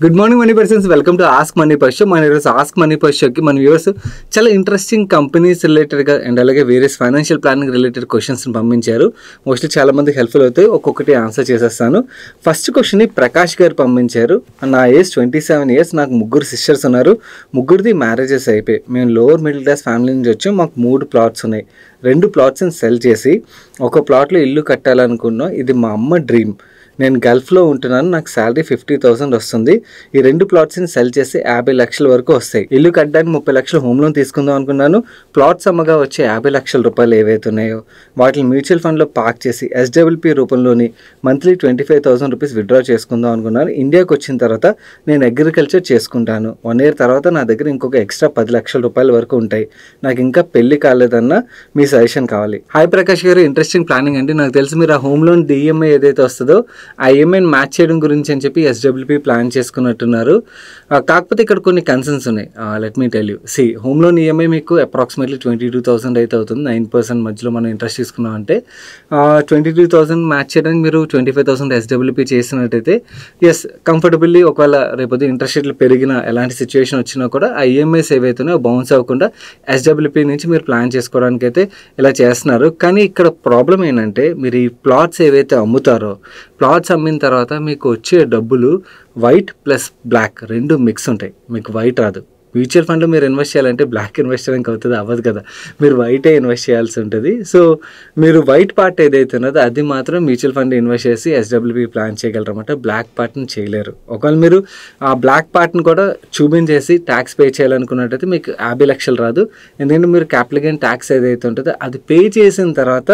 Good morning money persons, welcome to ask money per show. మన ఈరోజు ask money per షోకి మన viewers చాలా ఇంట్రెస్టింగ్ కంపెనీస్ రిలేటెడ్గా అండ్ అలాగే వేరియస్ ఫైనాన్షియల్ ప్లానింగ్ రిలేటెడ్ క్వశ్చన్స్ని పంపించారు. మోస్ట్లీ చాలా మందికి హెల్ప్ఫుల్ అవుతాయి. ఒక్కొక్కటి ఆన్సర్ చేసేస్తాను. ఫస్ట్ క్వశ్చన్ని ప్రకాష్ గారు పంపించారు. నా ఏజ్ 27 years, నాకు 3 సిస్టర్స్ ఉన్నారు. ముగ్గురిది మ్యారేజెస్ అయిపోయి మేము లోవర్ మిడిల్ క్లాస్ ఫ్యామిలీ నుంచి వచ్చాం. మాకు 3 plots ఉన్నాయి. 2 plotsని సెల్ చేసి ఒక ప్లాట్లో ఇల్లు కట్టాలనుకున్నాం. ఇది మా అమ్మ డ్రీమ్. నేను గల్ఫ్లో ఉంటున్నాను. నాకు శాలరీ 50,000 వస్తుంది. ఈ 2 plotsని సెల్ చేసి 50 లక్షల వరకు వస్తాయి. ఇల్లు కట్టడానికి 30 లక్షలు హోమ్ లోన్ తీసుకుందాం అనుకున్నాను. ప్లాట్స్ అమ్మగా వచ్చే 50 లక్షల రూపాయలు ఏవైతే ఉన్నాయో వాటిని మ్యూచువల్ ఫండ్లో పార్క్ చేసి SWP రూపంలోని మంత్లీ 25,000 రూపీస్ విత్డ్రా చేసుకుందాం అనుకున్నాను. ఇండియాకి వచ్చిన తర్వాత నేను అగ్రికల్చర్ చేసుకుంటాను. 1 year తర్వాత నా దగ్గర ఇంకొక ఎక్స్ట్రా 10 లక్షల రూపాయల వరకు ఉంటాయి. నాకు ఇంకా పెళ్లి కాలేదన్న మీ సజెషన్ కావాలి. హాయ్ ప్రకాష్ గారు, ఇంట్రెస్టింగ్ ప్లానింగ్ అండి. నాకు తెలిసి మీరు ఆ హోమ్ లోన్ DMI ఏదైతే వస్తుందో ఆ ఈఎంఐని మ్యాచ్ చేయడం గురించి అని చెప్పి SWP ప్లాన్ చేసుకున్నట్టున్నారు. కాకపోతే ఇక్కడ కొన్ని కన్సర్న్స్ ఉన్నాయి. Let me tell you. Home loan EMI మీకు అప్రాక్సిమేట్లీ 22,000 అయితే అవుతుంది. 9% మధ్యలో మనం ఇంట్రెస్ట్ తీసుకున్నామంటే 22,000 మ్యాచ్ చేయడానికి మీరు 25,000 SWP చేసినట్టయితే కంఫర్టబుల్లీ ఒకవేళ రేపొద్దు ఇంట్రెస్ట్ రేట్లు పెరిగినా ఎలాంటి సిచ్యువేషన్ వచ్చినా కూడా ఆ ఈఎంఐస్ ఏవైతున్నాయో బౌన్స్ అవ్వకుండా SWP నుంచి మీరు ప్లాన్ చేసుకోవడానికి అయితే ఇలా చేస్తున్నారు. కానీ ఇక్కడ ప్రాబ్లం ఏంటంటే మీరు ఈ ప్లాట్స్ ఏవైతే అమ్ముతారో ప్లాట్స్ అమ్మిన తర్వాత మీకు వచ్చే డబ్బులు వైట్ ప్లస్ బ్లాక్ 2 మిక్స్ ఉంటాయి. మీకు వైట్ రాదు. మ్యూచువల్ ఫండ్లో మీరు ఇన్వెస్ట్ చేయాలంటే బ్లాక్ ఇన్వెస్ట్ చేయడానికి అవుతుంది, అవ్వదు కదా. మీరు వైటే ఇన్వెస్ట్ చేయాల్సి ఉంటుంది. సో మీరు వైట్ పార్ట్ ఏదైతే ఉన్నదో అది మాత్రం మ్యూచువల్ ఫండ్ ఇన్వెస్ట్ చేసి SWP ప్లాన్ చేయగలరన్నమాట. బ్లాక్ పార్ట్ని చేయలేరు. ఒకవేళ మీరు ఆ బ్లాక్ పార్ట్ని కూడా చూపించేసి ట్యాక్స్ పే చేయాలనుకున్నట్టయితే మీకు 50 లక్షలు రాదు. ఎందుకంటే మీరు క్యాపిటల్ గెయిన్ ట్యాక్స్ ఏదైతే ఉంటుందో అది పే చేసిన తర్వాత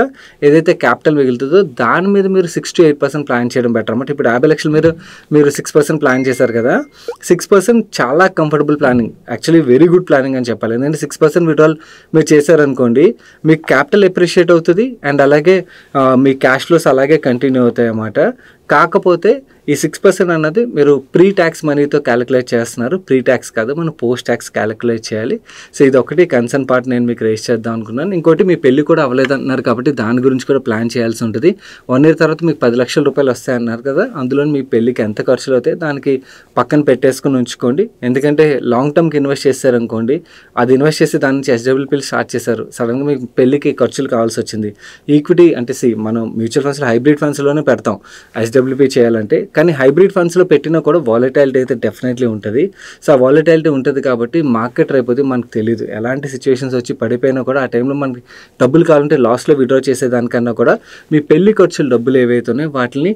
ఏదైతే క్యాపిటల్ మిగులుతుందో దాని మీద మీరు 6 to 8% ప్లాన్ చేయడం బెటర్ అన్నమాట. ఇప్పుడు 50 లక్షలు మీరు 6% ప్లాన్ చేశారు కదా. 6% చాలా comfortable planning, actually very good planning అని చెప్పాలి. ఎందుకంటే 6% విడ్రాల్ మీరు చేశారనుకోండి, మీకు క్యాపిటల్ ఎప్రిషియేట్ అవుతుంది అండ్ అలాగే మీ క్యాష్ ఫ్లోస్ అలాగే కంటిన్యూ అవుతాయి అన్నమాట. కాకపోతే ఈ 6% అన్నది మీరు ప్రీ ట్యాక్స్ మనీతో క్యాలిక్యులేట్ చేస్తున్నారు. ప్రీ ట్యాక్స్ కాదు, మనం పోస్ట్ ట్యాక్స్ క్యాలిక్యులేట్ చేయాలి. సో ఇది ఒకటి కన్సర్న్ పార్ట్ నేను మీకు రేస్ చేద్దాం అనుకున్నాను. ఇంకోటి మీ పెళ్లి కూడా అవ్వలేదన్నారు కాబట్టి దాని గురించి కూడా ప్లాన్ చేయాల్సి ఉంటుంది. 1 year తర్వాత మీకు 10 లక్షల రూపాయలు వస్తాయన్నారు కదా, అందులో మీ పెళ్లికి ఎంత ఖర్చులు అవుతాయి దానికి పక్కన పెట్టేసుకుని ఉంచుకోండి. ఎందుకంటే లాంగ్ టర్మ్కి ఇన్వెస్ట్ చేశారనుకోండి, అది ఇన్వెస్ట్ చేసి దాని నుంచి SWPలు స్టార్ట్ చేశారు, సడన్గా మీకు పెళ్లికి ఖర్చులు కావాల్సి వచ్చింది. ఈక్విటీ అంటే మనం మ్యూచువల్ ఫండ్స్లో హైబ్రిడ్ ఫండ్స్లోనే పెడతాం SWP చేయాలంటే. కానీ హైబ్రిడ్ ఫండ్స్లో పెట్టినా కూడా వాలటైలిటీ అయితే డెఫినెట్లీ ఉంటుంది. సో ఆ వాలటైలిటీ ఉంటుంది కాబట్టి మార్కెట్ రేపొద్దు మనకు తెలియదు, ఎలాంటి సిచ్యువేషన్స్ వచ్చి పడిపోయినా కూడా ఆ టైంలో మనకి డబ్బులు కావాలంటే లాస్లో విడ్రా చేసేదానికన్నా కూడా మీ పెళ్లి ఖర్చులు డబ్బులు ఏవైతే ఉన్నాయో వాటిని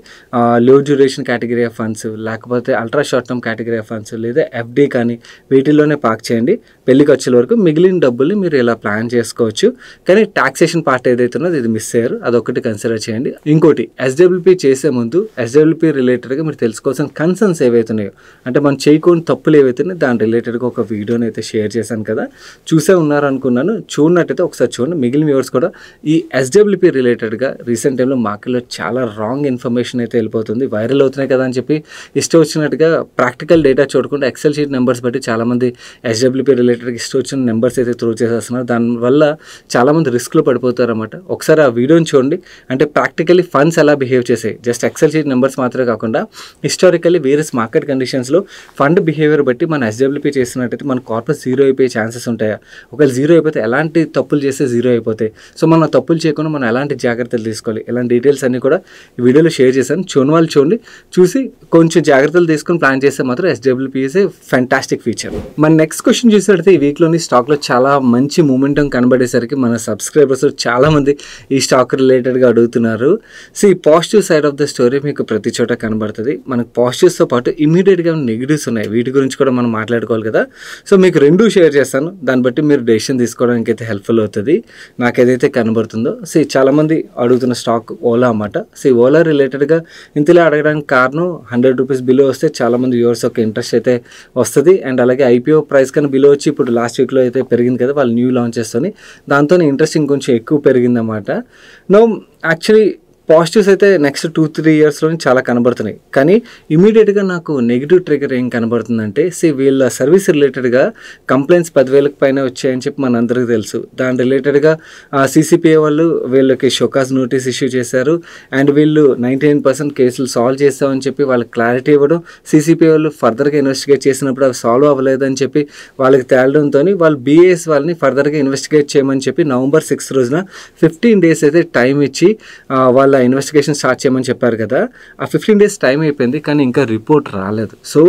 లో డ్యూరేషన్ కేటగిరీ ఆఫ్ ఫండ్స్, లేకపోతే ultra short term category of funds లేదా FD కానీ వీటిల్లోనే పార్క్ చేయండి. పెళ్లి ఖర్చుల వరకు మిగిలిన డబ్బుల్ని మీరు ఇలా ప్లాన్ చేసుకోవచ్చు. కానీ టాక్సేషన్ పార్ట్ ఏదైతే ఉన్నదో ఇది మిస్ అయ్యారు, అదొకటి కన్సిడర్ చేయండి. ఇంకోటి SWP చేసే ముందు SWP రిలేటెడ్గా మీరు తెలుసుకోవాల్సిన కన్సర్న్స్ ఏవైతే ఉన్నాయో, అంటే మనం చేయకూడని తప్పులు ఏవైతే ఉన్నాయో దాని రిలేటెడ్గా ఒక వీడియోని అయితే షేర్ చేశాను కదా, చూసే ఉన్నారనుకున్నాను. చూడనట్టయితే ఒకసారి చూడండి. మిగిలిన వ్యూవర్స్ కూడా ఈ SWP రిలేటెడ్గా రీసెంట్ టైంలో మార్కెట్లో చాలా రాంగ్ ఇన్ఫర్మేషన్ అయితే వెళ్ళిపోతుంది. వైరల్ అవుతున్నాయి కదా అని చెప్పి ఇష్టం వచ్చినట్టుగా ప్రాక్టికల్ డేటా చూడకుండా ఎక్సెల్ షీట్ నెంబర్స్ బట్టి చాలామంది SWP రిలేటెడ్గా ఇష్టం వచ్చిన నెంబర్స్ అయితే త్రూ చేసేస్తున్నారు. దానివల్ల చాలామంది రిస్క్లో పడిపోతారు అన్నమాట. ఒకసారి ఆ వీడియోని చూడండి. అంటే ప్రాక్టికల్లీ ఫండ్స్ ఎలా బిహేవ్ చేసాయి, జస్ట్ ఎక్సెల్ షీట్ నెంబర్స్ మాత్రమే కాకుండా హిస్టారికల్లీ వేరియస్ మార్కెట్ కండిషన్స్లో ఫండ్ బిహేవియర్ బట్టి మన SWP చేసినట్టయితే మన కార్పస్ జీరో అయిపోయే ఛాన్సెస్ ఉంటాయా, ఒకవేళ జీరో అయిపోతే ఎలాంటి తప్పులు చేస్తే జీరో అయిపోతాయి, సో మనం తప్పులు చేయకుండా మనం ఎలాంటి జాగ్రత్తలు తీసుకోవాలి, ఇలాంటి డీటెయిల్స్ అన్నీ కూడా ఈ వీడియోలో షేర్ చేశాను. చూడని వాళ్ళు చూడండి, చూసి కొంచెం జాగ్రత్తలు తీసుకొని ప్లాన్ చేస్తే మాత్రం SWP is a fantastic feature. మన నెక్స్ట్ క్వశ్చన్ చూసినట్టయితే ఈ వీక్లోని స్టాక్లో చాలా మంచి మూమెంటం కనబడేసరికి మన సబ్స్క్రైబర్స్ చాలామంది ఈ స్టాక్ రిలేటెడ్గా అడుగుతున్నారు. Positive side of the story మీకు ప్రతి చోట కనబడుతుంది. మనకు పాజిటివ్స్తో పాటు ఇమీడియట్గా నెగిటివ్స్ ఉన్నాయి, వీటి గురించి కూడా మనం మాట్లాడుకోవాలి కదా. సో మీకు 2 షేర్ చేస్తాను, దాన్ని బట్టి మీరు డెసిషన్ తీసుకోవడానికి అయితే హెల్ప్ఫుల్ అవుతుంది. నాకు ఏదైతే కనబడుతుందో చాలామంది అడుగుతున్న స్టాక్ ఓలా అన్నమాట. ఓలా రిలేటెడ్గా ఇంతలో అడగడానికి కారణం 100 రూపీస్ బిలో వస్తే చాలామంది వ్యూవర్స్ ఒక ఇంట్రెస్ట్ అయితే వస్తుంది. అండ్ అలాగే IPO ప్రైస్ కన్నా బిలో వచ్చి ఇప్పుడు లాస్ట్ వీక్లో అయితే పెరిగింది కదా, వాళ్ళు న్యూ లాంచెస్తోని దాంతో ఇంట్రెస్ట్ ఇంకొంచెం ఎక్కువ పెరిగిందన్నమాట. నో యాక్చువల్లీ పాజిటివ్స్ అయితే నెక్స్ట్ 2-3 ఇయర్స్లోనే చాలా కనబడుతున్నాయి. కానీ ఇమీడియట్గా నాకు నెగిటివ్ ట్రిగర్ ఏం కనబడుతుందంటే వీళ్ళ సర్వీస్ రిలేటెడ్గా కంప్లైంట్స్ 10,000 పైన వచ్చాయని చెప్పి మనందరికీ తెలుసు. దాని రిలేటెడ్గా CCPA వాళ్ళు వీళ్ళకి షోకాజ్ నోటీస్ ఇష్యూ చేశారు. అండ్ వీళ్ళు 99% కేసులు సాల్వ్ చేస్తామని చెప్పి వాళ్ళకి క్లారిటీ ఇవ్వడం, CCPA వాళ్ళు ఫర్దర్గా ఇన్వెస్టిగేట్ చేసినప్పుడు అవి సాల్వ్ అవ్వలేదని చెప్పి వాళ్ళకి తేలడంతో వాళ్ళు BAS వాళ్ళని ఫర్దర్గా ఇన్వెస్టిగేట్ చేయమని చెప్పి November 6 రోజున 15 days అయితే టైం ఇచ్చి వాళ్ళ ఇన్వెస్టిగేషన్ స్టార్ట్ చేయమని చెప్పారు కదా. ఆ 15 days టైం అయిపోయింది, కానీ ఇంకా రిపోర్ట్ రాలేదు. సో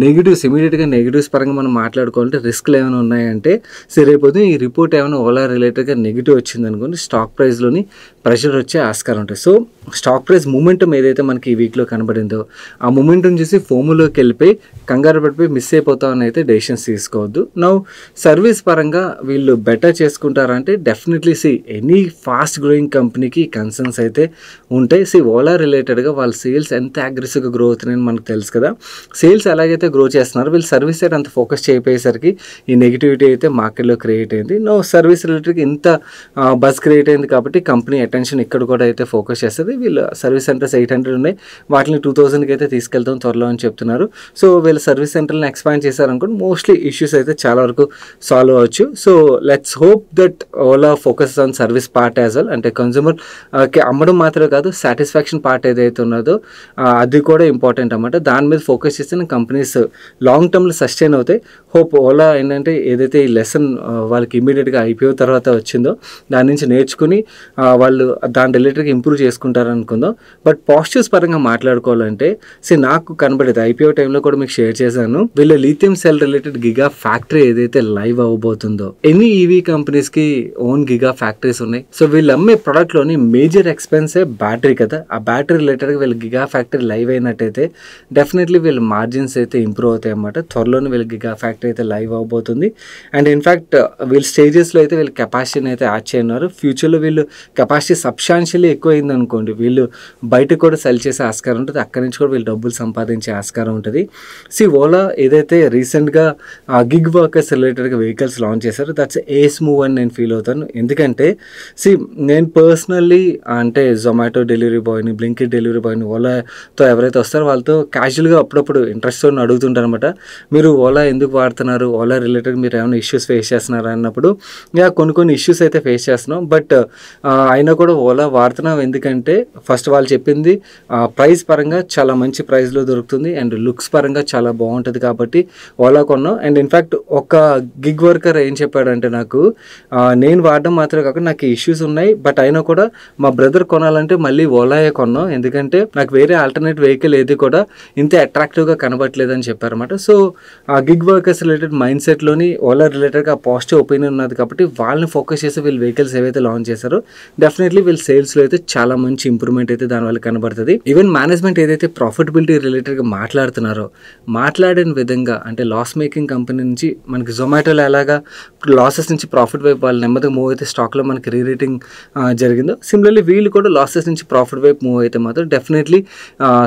నెగిటివ్స్, ఇమీడియట్గా నెగిటివ్స్ పరంగా మనం మాట్లాడుకోవాలంటే రిస్క్లు ఏమైనా ఉన్నాయంటే రేపొద్దు ఈ రిపోర్ట్ ఏమైనా ఓలా రిలేటెడ్గా నెగిటివ్ వచ్చింది అనుకోండి, స్టాక్ ప్రైస్లోని ప్రెషర్ వచ్చే ఆస్కారం ఉంటుంది. సో స్టాక్ ప్రైస్ మూమెంటం ఏదైతే మనకి ఈ వీక్లో కనబడిందో ఆ మూమెంటం చూసి ఫోములోకి వెళ్ళిపోయి కంగారు పడిపోయి మిస్ అయిపోతామని అయితే డెసిషన్స్ తీసుకోవద్దు. నౌ సర్వీస్ పరంగా వీళ్ళు బెటర్ చేసుకుంటారంటే డెఫినెట్లీ ఎనీ ఫాస్ట్ గ్రోయింగ్ కంపెనీకి కన్సర్న్స్ అయితే ఉంటాయి. ఓలా రిలేటెడ్గా వాళ్ళ సేల్స్ ఎంత అగ్రెసివ్గా గ్రో అవుతున్నాయని మనకు తెలుసు కదా. సేల్స్ ఎలాగైతే గ్రో చేస్తున్నారో వీళ్ళు సర్వీస్ సైడ్ అంత ఫోకస్ చేయపోయేసరికి ఈ నెగిటివిటీ అయితే మార్కెట్లో క్రియేట్ అయింది. నో సర్వీస్ రిలేటెడ్గా ఇంత బజ్ క్రియేట్ అయింది కాబట్టి కంపెనీ అటెన్షన్ ఇక్కడ కూడా అయితే ఫోకస్ చేస్తుంది. వీళ్ళు సర్వీస్ సెంటర్స్ 800 ఉన్నాయి, వాటిని 2000కి అయితే తీసుకెళ్తాం త్వరలో అని చెప్తున్నారు. సో వీళ్ళు సర్వీస్ సెంటర్ని ఎక్స్పాండ్ చేశారనుకోండి మోస్ట్లీ ఇష్యూస్ అయితే చాలా వరకు సాల్వ్ అవ్వచ్చు. So let's hope that Ola focus on service part as well. అంటే కన్జ్యూమర్ అమ్మడం మాత్రమే కాదు, సాటిస్ఫాక్షన్ పార్ట్ ఏదైతే ఉన్నదో అది కూడా ఇంపార్టెంట్ అన్నమాట. దాని మీద ఫోకస్ చేస్తే కంపెనీస్ లాంగ్ టర్మ్లో సస్టైన్ అవుతాయి. హోప్ ఓలా ఏంటంటే ఏదైతే ఈ లెసన్ వాళ్ళకి ఇమీడియట్గా IPO తర్వాత వచ్చిందో దాని నుంచి నేర్చుకుని వాళ్ళు దాని రిలేటెడ్గా ఇంప్రూవ్ చేసుకుంటారనుకుందాం. బట్ పాజిటివ్స్ పరంగా మాట్లాడుకోవాలంటే నాకు కనబడేది IPO టైంలో కూడా మీకు షేర్ చేశాను, వీళ్ళ lithium cell related giga factory ఏదైతే లైవ్ అవ్వబోతుందో, ఎన్ని EV కంపెనీస్కి ఓన్ గిగా ఫ్యాక్టరీస్ ఉన్నాయి. సో వీళ్ళు అమ్మే ప్రోడక్ట్లోని మేజర్ ఎక్స్పెన్సే బ్యాటరీ కదా. ఆ బ్యాటరీ రిలేటెడ్గా వీళ్ళ గిగా ఫ్యాక్టరీ లైవ్ అయినట్టయితే డెఫినెట్లీ వీళ్ళ మార్జిన్స్ అయితే ఇంప్రూవ్ అవుతాయి అన్నమాట. త్వరలోనే వీళ్ళ గిగా ఫ్యాక్టరీ అయితే లైవ్ అవబోతుంది. అండ్ ఇన్ఫ్యాక్ట్ వీళ్ళ స్టేజెస్లో అయితే వీళ్ళ కెపాసిటీని అయితే యాడ్ చేయన్నారు. ఫ్యూచర్లో వీళ్ళు కెపాసిటీ సబ్స్టాన్షియల్లీ ఎక్కువ అయింది అనుకోండి, వీళ్ళు బయటకు కూడా సెల్ చేసే ఆస్కారం ఉంటుంది, అక్కడి నుంచి కూడా వీళ్ళు డబ్బులు సంపాదించే ఆస్కారం ఉంటుంది. ఓలా ఏదైతే రీసెంట్గా గిగ్ వర్కర్స్ రిలేటెడ్గా వెహికల్స్ లాంచ్ చేశారో దట్స్ ఏస్ మూవ్ అని నేను ఫీల్ అవుతాను. ఎందుకంటే నేను పర్సనల్లీ అంటే జొమాటో డెలివరీ బాయ్ని, బ్లింకిట్ డెలివరీ బాయ్ని, ఓలాతో ఎవరైతే వస్తారో వాళ్ళతో క్యాజువల్గా అప్పుడప్పుడు ఇంట్రెస్ట్తో అడుగుతుంటారు అనమాట, మీరు ఓలా ఎందుకు వాడుతున్నారు, ఓలా రిలేటెడ్ మీరు ఏమైనా ఇష్యూస్ ఫేస్ చేస్తున్నారు అన్నప్పుడు కొన్ని ఇష్యూస్ అయితే ఫేస్ చేస్తున్నాం. బట్ అయినా కూడా ఓలా వాడుతున్నాం ఎందుకంటే ఫస్ట్ వాళ్ళు చెప్పింది ప్రైస్ పరంగా చాలా మంచి ప్రైస్లో దొరుకుతుంది అండ్ లుక్స్ పరంగా చాలా బాగుంటుంది కాబట్టి ఓలా కొన్నాం. అండ్ ఇన్ఫ్యాక్ట్ ఒక గిగ్ వర్కర్ ఏం చెప్పాడంటే నేను వాడడం మాత్రమే కాకుండా నాకు ఇష్యూస్ ఉన్నాయి, బట్ అయినా కూడా మా బ్రదర్ కొనాలంటే మళ్ళీ ఓలాయే కొన్నాం ఎందుకంటే నాకు వేరే ఆల్టర్నేట్ వెహికల్ ఏది కూడా ఇంత అట్రాక్టివ్గా కనబడట్లేదు అని చెప్పారన్నమాట. సో ఆ గిగ్ వర్కర్స్ రిలేటెడ్ మైండ్ సెట్లోని ఓలా రిలేటెడ్గా పాజిటివ్ ఒపీనియన్ ఉన్నది కాబట్టి వాళ్ళని ఫోకస్ చేసి వీళ్ళు వెహికల్స్ ఏవైతే లాంచ్ చేశారో డెఫినెట్లీ వీళ్ళ సేల్స్లో అయితే చాలా మంచి ఇంప్రూవ్మెంట్ అయితే దానివల్ల కనబడుతుంది. ఈవెన్ మేనేజ్మెంట్ ఏదైతే ప్రాఫిటబిలిటీ రిలేటెడ్గా మాట్లాడుతున్నారో మాట్లాడిన విధంగా అంటే లాస్ మేకింగ్ కంపెనీ నుంచి మనకి జొమాటోలో ఎలాగా లాసెస్ నుంచి ప్రాఫిట్ వైపు వాళ్ళు నెమ్మదిగా మూవ్ అయితే స్టాక్లో మనకి రీరేటింగ్ జరిగిందో, సిమిలర్లీ వీళ్ళు కూడా లాసెస్ నుంచి ప్రాఫిట్ వైపు మూవ్ అయితే మాత్రం డెఫినెట్లీ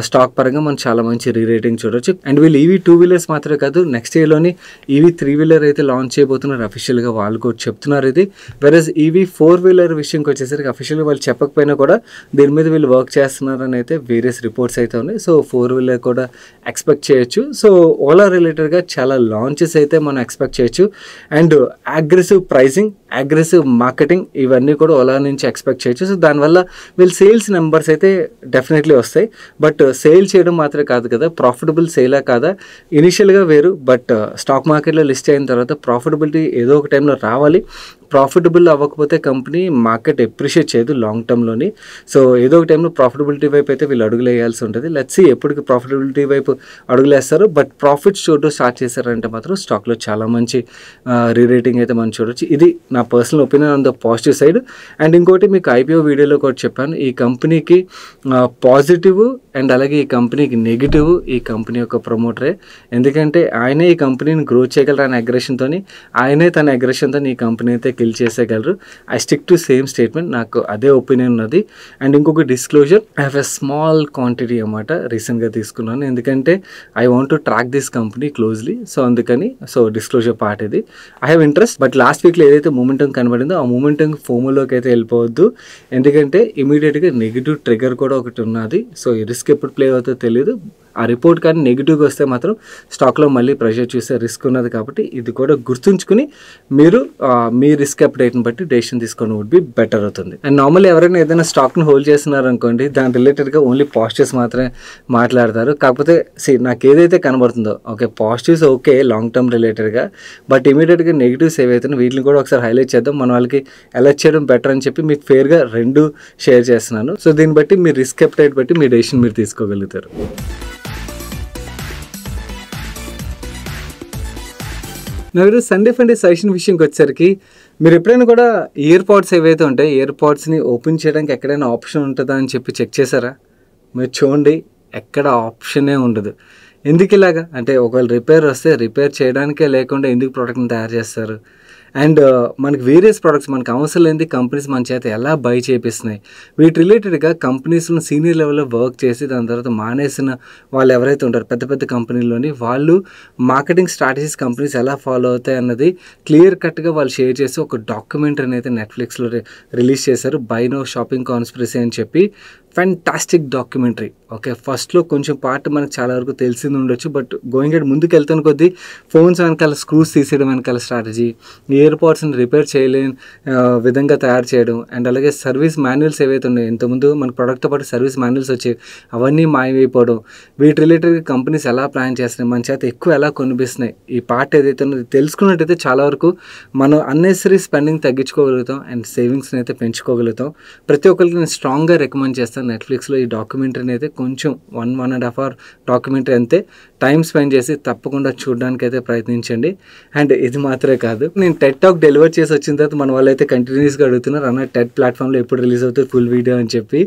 స్టాక్ పరంగా మనం చాలా మంచి రీరేటింగ్ చూడవచ్చు. అండ్ వీళ్ళు EV 2-wheelers మాత్రమే కాదు, నెక్స్ట్ ఇయర్లోని EV 3-wheeler అయితే లాంచ్ చేయబోతున్నారు అఫీషియల్గా వాళ్ళు కూడా చెప్తున్నారు ఇది. వెరస్ EV 4-wheeler విషయంకి వచ్చేసరికి అఫీషియల్గా వాళ్ళు చెప్పకపోయినా కూడా దీని మీద వీళ్ళు వర్క్ చేస్తున్నారని అయితే వేరియస్ రిపోర్ట్స్ అయితే ఉన్నాయి. సో 4-wheeler కూడా ఎక్స్పెక్ట్ చేయొచ్చు. సో ఓలా రిలేటెడ్గా చాలా లాంచెస్ అయితే మనం ఎక్స్పెక్ట్ చేయొచ్చు. And aggressive pricing, aggressive marketing ఇవన్నీ కూడా ఓలా నుంచి ఎక్స్పెక్ట్ చేయొచ్చు. సో దానివల్ల వీళ్ళు సేల్స్ నెంబర్స్ అయితే డెఫినెట్లీ వస్తాయి. బట్ సేల్ చేయడం మాత్రమే కాదు కదా, ప్రాఫిటబుల్ సేలా కాదా ఇనిషియల్గా వేరు, బట్ స్టాక్ మార్కెట్లో లిస్ట్ అయిన తర్వాత ప్రాఫిటబిలిటీ ఏదో ఒక టైంలో రావాలి. ప్రాఫిటబుల్ అవ్వకపోతే కంపెనీ మార్కెట్ ఎప్రిషియేట్ చేయదు లాంగ్ టర్మ్లోని. సో ఏదో ఒక టైంలో ప్రాఫిటబిలిటీ వైపు అయితే వీళ్ళు అడుగులు వేయాల్సి ఉంటుంది. లెట్స్ సీ ఎప్పటికి ప్రాఫిటబిలిటీ వైపు అడుగులేస్తారు. బట్ ప్రాఫిట్స్ చూడడం స్టార్ట్ చేశారంటే మాత్రం స్టాక్లో చాలా మంచి రీరేటింగ్ అయితే మనం చూడవచ్చు. ఇది నా personal opinion on the positive side. And ఇంకోటి మీకు IPO వీడియోలో కూడా చెప్పాను, ఈ కంపెనీకి పాజిటివ్ అండ్ అలాగే ఈ కంపెనీకి నెగిటివ్ ఈ కంపెనీ యొక్క ప్రమోటరే. ఎందుకంటే ఆయనే ఈ కంపెనీని గ్రో చేయగలరు అనే అగ్రెషన్తో, ఆయనే తన అగ్రెషన్తో ఈ కంపెనీ అయితే కిల్ చేసేయగలరు. I stick to same statement, నాకు అదే ఒపీనియన్ ఉన్నది. అండ్ ఇంకొక disclosure, I have a small quantity అన్నమాట రీసెంట్గా తీసుకున్నాను, ఎందుకంటే I want to track this company closely. So అందుకని డిస్క్లోజర్ పార్ట్ ఇది. I have interest, but last వీక్లో ఏదైతే మూమెంటం కనబడిందో ఆ మూమెంటం ఫోమోలోకి అయితే వెళ్ళిపోవద్దు, ఎందుకంటే ఇమీడియట్గా నెగిటివ్ ట్రిగర్ కూడా ఒకటి ఉన్నది. సో ఈ రిస్క్ ఎప్పుడు ప్లే అవుతుందో తెలియదు. ఆ రిపోర్ట్ కానీ నెగిటివ్గా వస్తే మాత్రం స్టాక్లో మళ్ళీ ప్రెషర్ చూసే రిస్క్ ఉన్నది. కాబట్టి ఇది కూడా గుర్తుంచుకుని మీరు మీ రిస్క్ అప్డేట్ని బట్టి డెసిషన్ తీసుకోవడం వుడ్ బి బెటర్ అవుతుంది. అండ్ నార్మల్లీ ఎవరైనా ఏదైనా స్టాక్ని హోల్డ్ చేస్తున్నారు అనుకోండి, దాని రిలేటెడ్గా ఓన్లీ పాజిటివ్స్ మాత్రమే మాట్లాడతారు. కాకపోతే నాకు ఏదైతే కనబడుతుందో okay positives okay long term రిలేటెడ్గా, బట్ ఇమీడియట్గా నెగిటివ్స్ ఏవైతే వీటిని కూడా ఒకసారి హైలైట్ చేద్దాం, మన వాళ్ళకి అలర్ట్ చేయడం బెటర్ అని చెప్పి మీకు ఫేర్గా రెండు షేర్ చేస్తున్నాను. సో దీన్ని బట్టి మీ రిస్క్ అప్డేట్ బట్టి మీ డెసిషన్ మీరు తీసుకోగలుగుతారు. నాకు సండే ఫండే సజెషన్ విషయంకి వచ్చేసరికి, మీరు ఎప్పుడైనా కూడా ఇయర్ పాడ్స్ ఏవైతే ఉంటాయి, ఇయర్ పాడ్స్ని ఓపెన్ చేయడానికి ఎక్కడైనా ఆప్షన్ ఉంటుందా అని చెప్పి చెక్ చేశారా? మీరు చూడండి, ఎక్కడ ఆప్షనే ఉండదు. ఎందుకు ఇలాగా అంటే, ఒకవేళ రిపేర్ వస్తే రిపేర్ చేయడానికే లేకుండా ఎందుకు ప్రోడక్ట్ని తయారు చేస్తారు? అండ్ మనకి వేరియస్ ప్రోడక్ట్స్ మనకు అవసరం లేని కంపెనీస్ మన చేత ఎలా బై చేపిస్తున్నాయి, వీటి రిలేటెడ్గా కంపెనీస్లో సీనియర్ లెవెల్లో వర్క్ చేసి దాని తర్వాత మానేసిన వాళ్ళు ఎవరైతే ఉంటారో పెద్ద పెద్ద కంపెనీల్లోని, వాళ్ళు మార్కెటింగ్ స్ట్రాటజీస్ కంపెనీస్ ఎలా ఫాలో అవుతాయి అన్నది క్లియర్ కట్గా వాళ్ళు షేర్ చేసి ఒక డాక్యుమెంటరీని అయితే నెట్ఫ్లిక్స్లో రిలీజ్ చేశారు, బై నో షాపింగ్ కాన్స్పిరసీ అని చెప్పి. Fantastic documentary. ఓకే, ఫస్ట్లో కొంచెం పార్ట్ మనకు చాలా వరకు తెలిసింది ఉండొచ్చు, బట్ గోయింగ్ హెడ్ ముందుకు వెళ్తాను కొద్దీ ఫోన్స్ వెనకాల స్క్రూస్ తీసేయడం వెనకాల స్ట్రాటజీ, ఇయర్ పాడ్స్ని రిపేర్ చేయలేని విధంగా తయారు చేయడం, అండ్ అలాగే సర్వీస్ మాన్యువల్స్ ఏవైతే ఉన్నాయో, ఇంతకుముందు మన ప్రోడక్ట్తో పాటు సర్వీస్ మాన్యువల్స్ వచ్చాయి, అవన్నీ మాయమైపోవడం, వీటి రిలేటెడ్గా కంపెనీస్ ఎలా ప్లాన్ చేస్తున్నాయి, మన చేత ఎక్కువ ఎలా కొనిపిస్తున్నాయి, ఈ పార్ట్ ఏదైతే ఉన్నది తెలుసుకున్నట్టయితే చాలా వరకు మనం అన్నెసరీ స్పెండింగ్ తగ్గించుకోగలుగుతాం అండ్ సేవింగ్స్ని అయితే పెంచుకోగలుగుతాం. ప్రతి ఒక్కరికి నేను స్ట్రాంగ్గా రికమెండ్ చేస్తాను నెట్ఫ్లిక్స్లో ఈ డాక్యుమెంటరీని అయితే. కొంచెం 1.5 hour డాక్యుమెంటరీ అంతే, టైం స్పెండ్ చేసి తప్పకుండా చూడడానికి అయితే ప్రయత్నించండి. అండ్ ఇది మాత్రమే కాదు, నేను టెడ్ టాక్ డెలివర్ చేసి వచ్చిన తర్వాత మన వాళ్ళు అయితే కంటిన్యూస్గా అడుగుతున్నారు, అన్న టెడ్ ప్లాట్ఫామ్లో ఎప్పుడు రిలీజ్ అవుతుంది ఫుల్ వీడియో అని చెప్పి.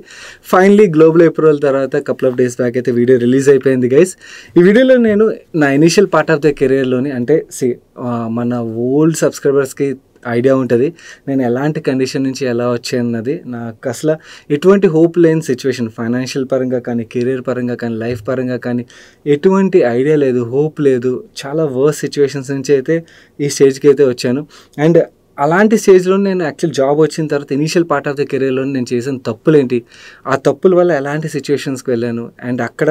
ఫైనలీ గ్లోబల్ అప్రూవల్ తర్వాత కపుల్ ఆఫ్ డేస్ బ్యాక్ అయితే వీడియో రిలీజ్ అయిపోయింది గైస్. ఈ వీడియోలో నేను నా ఇనిషియల్ పార్ట్ ఆఫ్ ద కెరియర్లోని, అంటే మన ఓల్డ్ సబ్స్క్రైబర్స్కి ఐడియా ఉంటుంది నేను ఎలాంటి కండిషన్ నుంచి ఎలా వచ్చాయన్నది. నాకు అసలు ఎటువంటి హోప్ లేని సిచ్యువేషన్, ఫైనాన్షియల్ పరంగా కానీ, కెరీర్ పరంగా కానీ, లైఫ్ పరంగా కానీ ఎటువంటి ఐడియా లేదు, హోప్ లేదు, చాలా వర్స్ సిచ్యువేషన్స్ నుంచి అయితే ఈ స్టేజ్కి అయితే వచ్చాను. అండ్ అలాంటి స్టేజ్లో నేను యాక్చువల్ జాబ్ వచ్చిన తర్వాత ఇనీషియల్ పార్ట్ ఆఫ్ ద కెరీర్లో నేను చేసిన తప్పులేంటి, ఆ తప్పుల వల్ల ఎలాంటి సిచ్యువేషన్స్కి వెళ్ళాను, అండ్ అక్కడ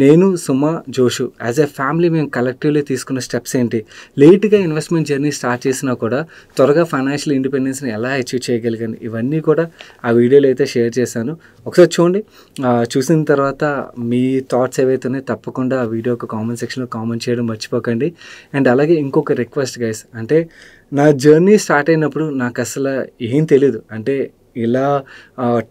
నేను సుమా జోషు యాజ్ ఎ ఫ్యామిలీ మేము కలెక్టివ్లీ తీసుకున్న స్టెప్స్ ఏంటి, లేట్గా ఇన్వెస్ట్మెంట్ జర్నీ స్టార్ట్ చేసినా కూడా త్వరగా ఫైనాన్షియల్ ఇండిపెండెన్స్ని ఎలా అచీవ్ చేయగలిగాను, ఇవన్నీ కూడా ఆ వీడియోలో అయితే షేర్ చేశాను. ఒకసారి చూడండి, చూసిన తర్వాత మీ థాట్స్ ఏవైతే ఉన్నాయో తప్పకుండా ఆ వీడియో ఒక కామెంట్ సెక్షన్లో కామెంట్ చేయడం మర్చిపోకండి. అండ్ అలాగే ఇంకొక రిక్వెస్ట్ గైస్, అంటే నా జర్నీ స్టార్ట్ అయినప్పుడు నాకు అసలు ఏం తెలీదు, అంటే ఇలా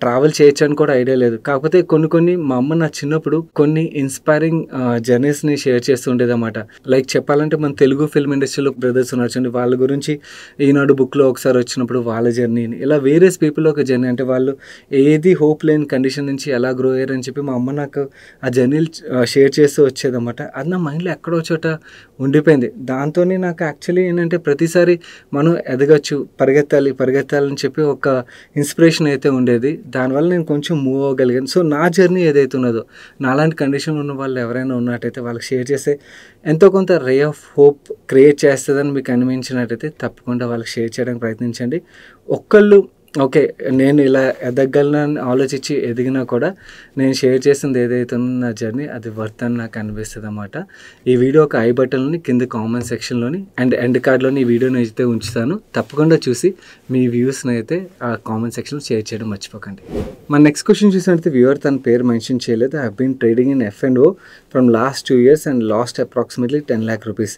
ట్రావెల్ చేయొచ్చు అని కూడా ఐడియా లేదు. కాకపోతే కొన్ని మా అమ్మ నా చిన్నప్పుడు కొన్ని ఇన్స్పైరింగ్ జర్నీస్ని షేర్ చేస్తూ ఉండేదన్నమాట. లైక్ చెప్పాలంటే మన తెలుగు ఫిల్మ్ ఇండస్ట్రీలో బ్రదర్స్ ఉన్నారు, వాళ్ళ గురించి ఈనాడు బుక్లో ఒకసారి వచ్చినప్పుడు వాళ్ళ జర్నీని, ఇలా వేరియస్ పీపుల్ ఒక జర్నీ, అంటే వాళ్ళు ఏది హోప్ లేని కండిషన్ నుంచి ఎలా గ్రో అయ్యారని చెప్పి మా అమ్మ నాకు ఆ జర్నీలు షేర్ చేస్తూ వచ్చేదన్నమాట. అది నా మైండ్లో ఎక్కడో చోట ఉండిపోయింది. దాంతోనే నాకు యాక్చువల్లీ ఏంటంటే ప్రతిసారి మనం ఎదగచ్చు, పరిగెత్తాలని చెప్పి ఒక ఇన్స్పిరేషన్ అయితే ఉండేది. దానివల్ల నేను కొంచెం మూవ్ అవ్వగలిగాను. సో నా జర్నీ ఏదైతే ఉన్నదో, నాలాంటి కండిషన్ ఉన్న వాళ్ళు ఎవరైనా ఉన్నట్టయితే వాళ్ళకి షేర్ చేస్తే ఎంతో కొంత రే ఆఫ్ హోప్ క్రియేట్ చేస్తుందని మీకు అనిపించినట్టయితే తప్పకుండా వాళ్ళకి షేర్ చేయడానికి ప్రయత్నించండి. ఒక్కళ్ళు ఓకే నేను ఇలా ఎదగలను ఆలోచించి ఎదిగినా కూడా నేను షేర్ చేసింది ఏదైతే ఉందో నా జర్నీ అది వర్త్ అని నాకు అనిపిస్తుంది అన్నమాట. ఈ వీడియో ఒక ఐ బటన్లోని కింద కామెంట్ సెక్షన్లోని అండ్ ఎండ్ కార్డ్లోని ఈ వీడియోని అయితే ఉంచుతాను. తప్పకుండా చూసి మీ వ్యూస్ని అయితే ఆ కామెంట్ సెక్షన్లో షేర్ చేయడం మర్చిపోకండి. మన నెక్స్ట్ క్వశ్చన్ చూసినట్టు వ్యూవర్ తన పేరు మెన్షన్ చేయలేదు. I have been trading in F&O from last 2 years and lost approximately 10 lakh rupees.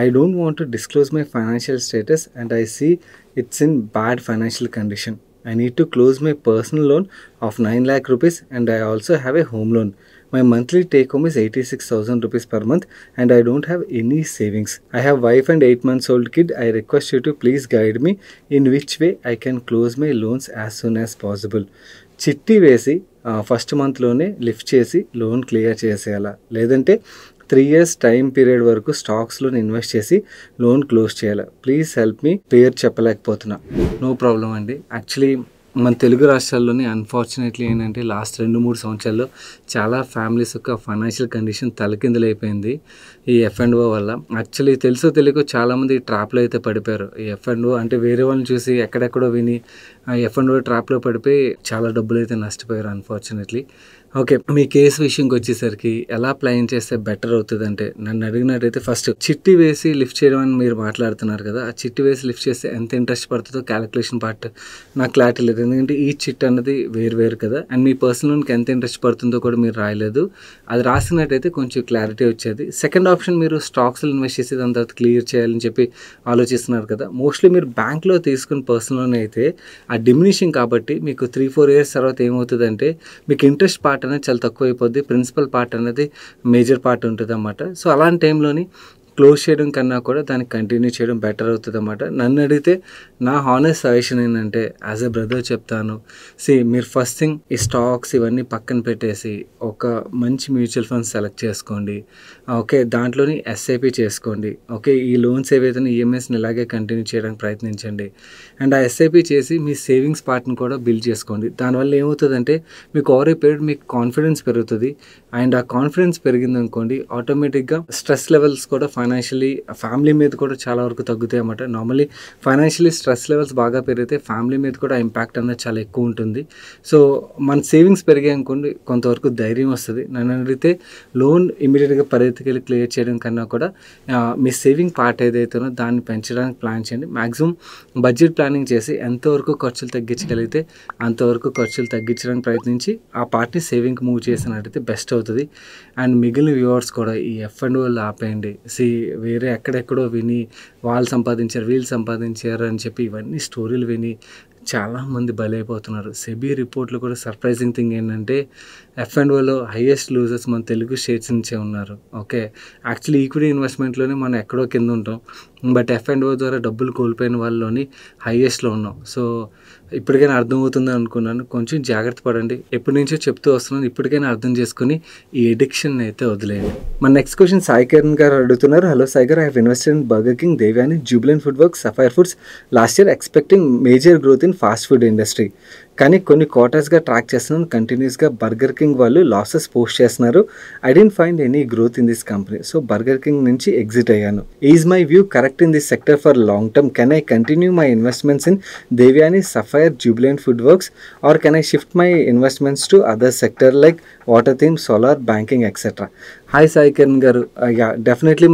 I don't want to disclose my financial status and I see it's in bad financial condition. I need to close my personal loan of 9 lakh rupees and I also have a home loan. My monthly take home is 86,000 rupees per month and I don't have any savings. I have wife and 8 months old kid. I request you to please guide me in which way I can close my loans as soon as possible. చిట్టి వేసి first మంత్లోనే lift చేసి loan clear చేసేయాలా, లేదంటే 3 years time period వరకు స్టాక్స్లో invest చేసి loan close చేయాలా? Please help me. పేరు చెప్పలేకపోతున్నా. No problem అండి. యాక్చువల్లీ మన తెలుగు రాష్ట్రాల్లోని అన్ఫార్చునేట్లీ ఏంటంటే లాస్ట్ 2-3 సంవత్సరాల్లో చాలా ఫ్యామిలీస్ యొక్క ఫైనాన్షియల్ కండిషన్ తలకిందులైపోయింది ఈ F&O వల్ల. యాక్చువల్లీ తెలుసో తెలియకో చాలామంది ట్రాప్లో అయితే పడిపోయారు. ఈ F&O అంటే వేరే వాళ్ళని చూసి ఎక్కడెక్కడో విని F&O ట్రాప్లో పడిపోయి చాలా డబ్బులు అయితే నష్టపోయారు అన్ఫార్చునేట్లీ. ఓకే, మీ కేసు విషయంకి వచ్చేసరికి ఎలా ప్లాన్ చేస్తే బెటర్ అవుతుందంటే, నన్ను అడిగినట్టయితే ఫస్ట్ చిట్టి వేసి లిఫ్ట్ చేయడం అని మీరు మాట్లాడుతున్నారు కదా, ఆ చిట్టి వేసి లిఫ్ట్ చేస్తే ఎంత ఇంట్రెస్ట్ పడుతుందో క్యాలిక్యులేషన్ పార్ట్ నాకు క్లారిటీ లేదు. ఎందుకంటే ఈ చిట్ అన్నది వేరు కదా, అండ్ మీ పర్సనల్ లోన్కి ఎంత ఇంట్రెస్ట్ పడుతుందో కూడా మీరు రాయలేదు. అది రాసినట్టయితే కొంచెం క్లారిటీ వచ్చేది. సెకండ్ ఆప్షన్, మీరు స్టాక్స్లో ఇన్వెస్ట్ చేసి దాని తర్వాత క్లియర్ చేయాలని చెప్పి ఆలోచిస్తున్నారు కదా. మోస్ట్లీ మీరు బ్యాంక్లో తీసుకున్న పర్సనల్ లోన్ అయితే ఆ డిమినిషింగ్ కాబట్టి మీకు 3-4 years తర్వాత ఏమవుతుందంటే మీకు ఇంట్రెస్ట్ పార్ట్ అనేది చాలా తక్కువ అయిపోద్ది, ప్రిన్సిపల్ పార్ట్ అనేది మేజర్ పార్ట్ ఉంటుంది అన్నమాట. సో అలాంటి టైంలోని క్లోజ్ చేయడం కన్నా కూడా దాన్ని కంటిన్యూ చేయడం బెటర్ అవుతుంది అన్నమాట. నన్ను అడిగితే నా హానెస్ట్ సజెషన్ ఏంటంటే, యాజ్ ఎ బ్రదర్ చెప్తాను, మీరు ఫస్ట్ థింగ్ ఈ స్టాక్స్ ఇవన్నీ పక్కన పెట్టేసి ఒక మంచి మ్యూచువల్ ఫండ్స్ సెలెక్ట్ చేసుకోండి. ఓకే, దాంట్లోని SIP చేసుకోండి. ఓకే, ఈ లోన్స్ ఏవైతే EMIస్ని ఇలాగే కంటిన్యూ చేయడానికి ప్రయత్నించండి. అండ్ ఆ SIP చేసి మీ సేవింగ్స్ పార్ట్ని కూడా బిల్డ్ చేసుకోండి. దానివల్ల ఏమవుతుందంటే మీకు ఓవర్ ఏ పీరియడ్ మీకు కాన్ఫిడెన్స్ పెరుగుతుంది. అండ్ ఆ కాన్ఫిడెన్స్ పెరిగింది అనుకోండి, ఆటోమేటిక్గా స్ట్రెస్ లెవెల్స్ కూడా ఫైనాన్షియలీ ఫ్యామిలీ మీద కూడా చాలా వరకు తగ్గుతాయి అన్నమాట. నార్మల్లీ ఫైనాన్షియలీ స్ట్రెస్ లెవెల్స్ బాగా పెరిగితే ఫ్యామిలీ మీద కూడా ఇంపాక్ట్ అనేది చాలా ఎక్కువ ఉంటుంది. సో మన సేవింగ్స్ పెరిగాయి అనుకోండి, కొంతవరకు ధైర్యం వస్తుంది. నన్ను అడిగితే లోన్ ఇమీడియట్గా పరిగెత్తుకెళ్ళి క్లియర్ చేయడం కన్నా కూడా మీ సేవింగ్ పార్ట్ ఏదైతుందో దాన్ని పెంచడానికి ప్లాన్ చేయండి. మ్యాక్సిమం బడ్జెట్ ప్లానింగ్ చేసి ఎంతవరకు ఖర్చులు తగ్గించగలిగితే అంతవరకు ఖర్చులు తగ్గించడానికి ప్రయత్నించి ఆ పార్ట్ని సేవింగ్కి మూవ్ చేసినట్టయితే బెస్ట్ అవుతుంది. అండ్ మిగిలిన వ్యూవర్స్ కూడా ఈ F&Oలు ఆపేయండి. వేరే ఎక్కడెక్కడో విని వాళ్ళు సంపాదించారు వీళ్ళు సంపాదించారు అని చెప్పి ఇవన్నీ స్టోరీలు విని చాలామంది బలైపోతున్నారు. సెబీ రిపోర్ట్లు కూడా సర్ప్రైజింగ్ థింగ్ ఏంటంటే F&Oలో హైయెస్ట్ లూజర్స్ మన తెలుగు స్టేట్స్ నుంచే ఉన్నారు. ఓకే, యాక్చువల్లీ ఈక్విటీ ఇన్వెస్ట్మెంట్లోనే మనం ఎక్కడో కింద ఉంటాం, బట్ F&O ద్వారా డబ్బులు కోల్పోయిన వాళ్ళలోని హైయెస్ట్లో ఉన్నాం. సో ఇప్పటికైనా అర్థమవుతుంది అనుకున్నాను. కొంచెం జాగ్రత్త పడండి. ఎప్పటి నుంచో చెప్తూ వస్తున్నాను, ఇప్పటికైనా అర్థం చేసుకుని ఈ ఎడిక్షన్ అయితే వదిలేయండి. మన నెక్స్ట్ క్వశ్చన్ సాయి కిరణ్ గారు అడుగుతున్నారు. హలో సాయి గారు, I have invested in burger king, Devyani, Jubilant food works, sapphire foods last year expecting major growth in fast food industry. కానీ కొన్ని క్వార్టర్స్గా ట్రాక్ చేస్తున్నాను, కంటిన్యూస్గా బర్గర్ కింగ్ వాళ్ళు లాసెస్ పోస్ట్ చేస్తున్నారు. I didn't find any growth in this company, so burger king నుంచి exit అయ్యాను. Is my view correct in this sector for long term? Can I continue my investments in Devyani, sapphire, Jubilant food works, are can I shift my investments to other sector like water theme, solar, banking etcetera? Hi Sai Kiran గారు, definitely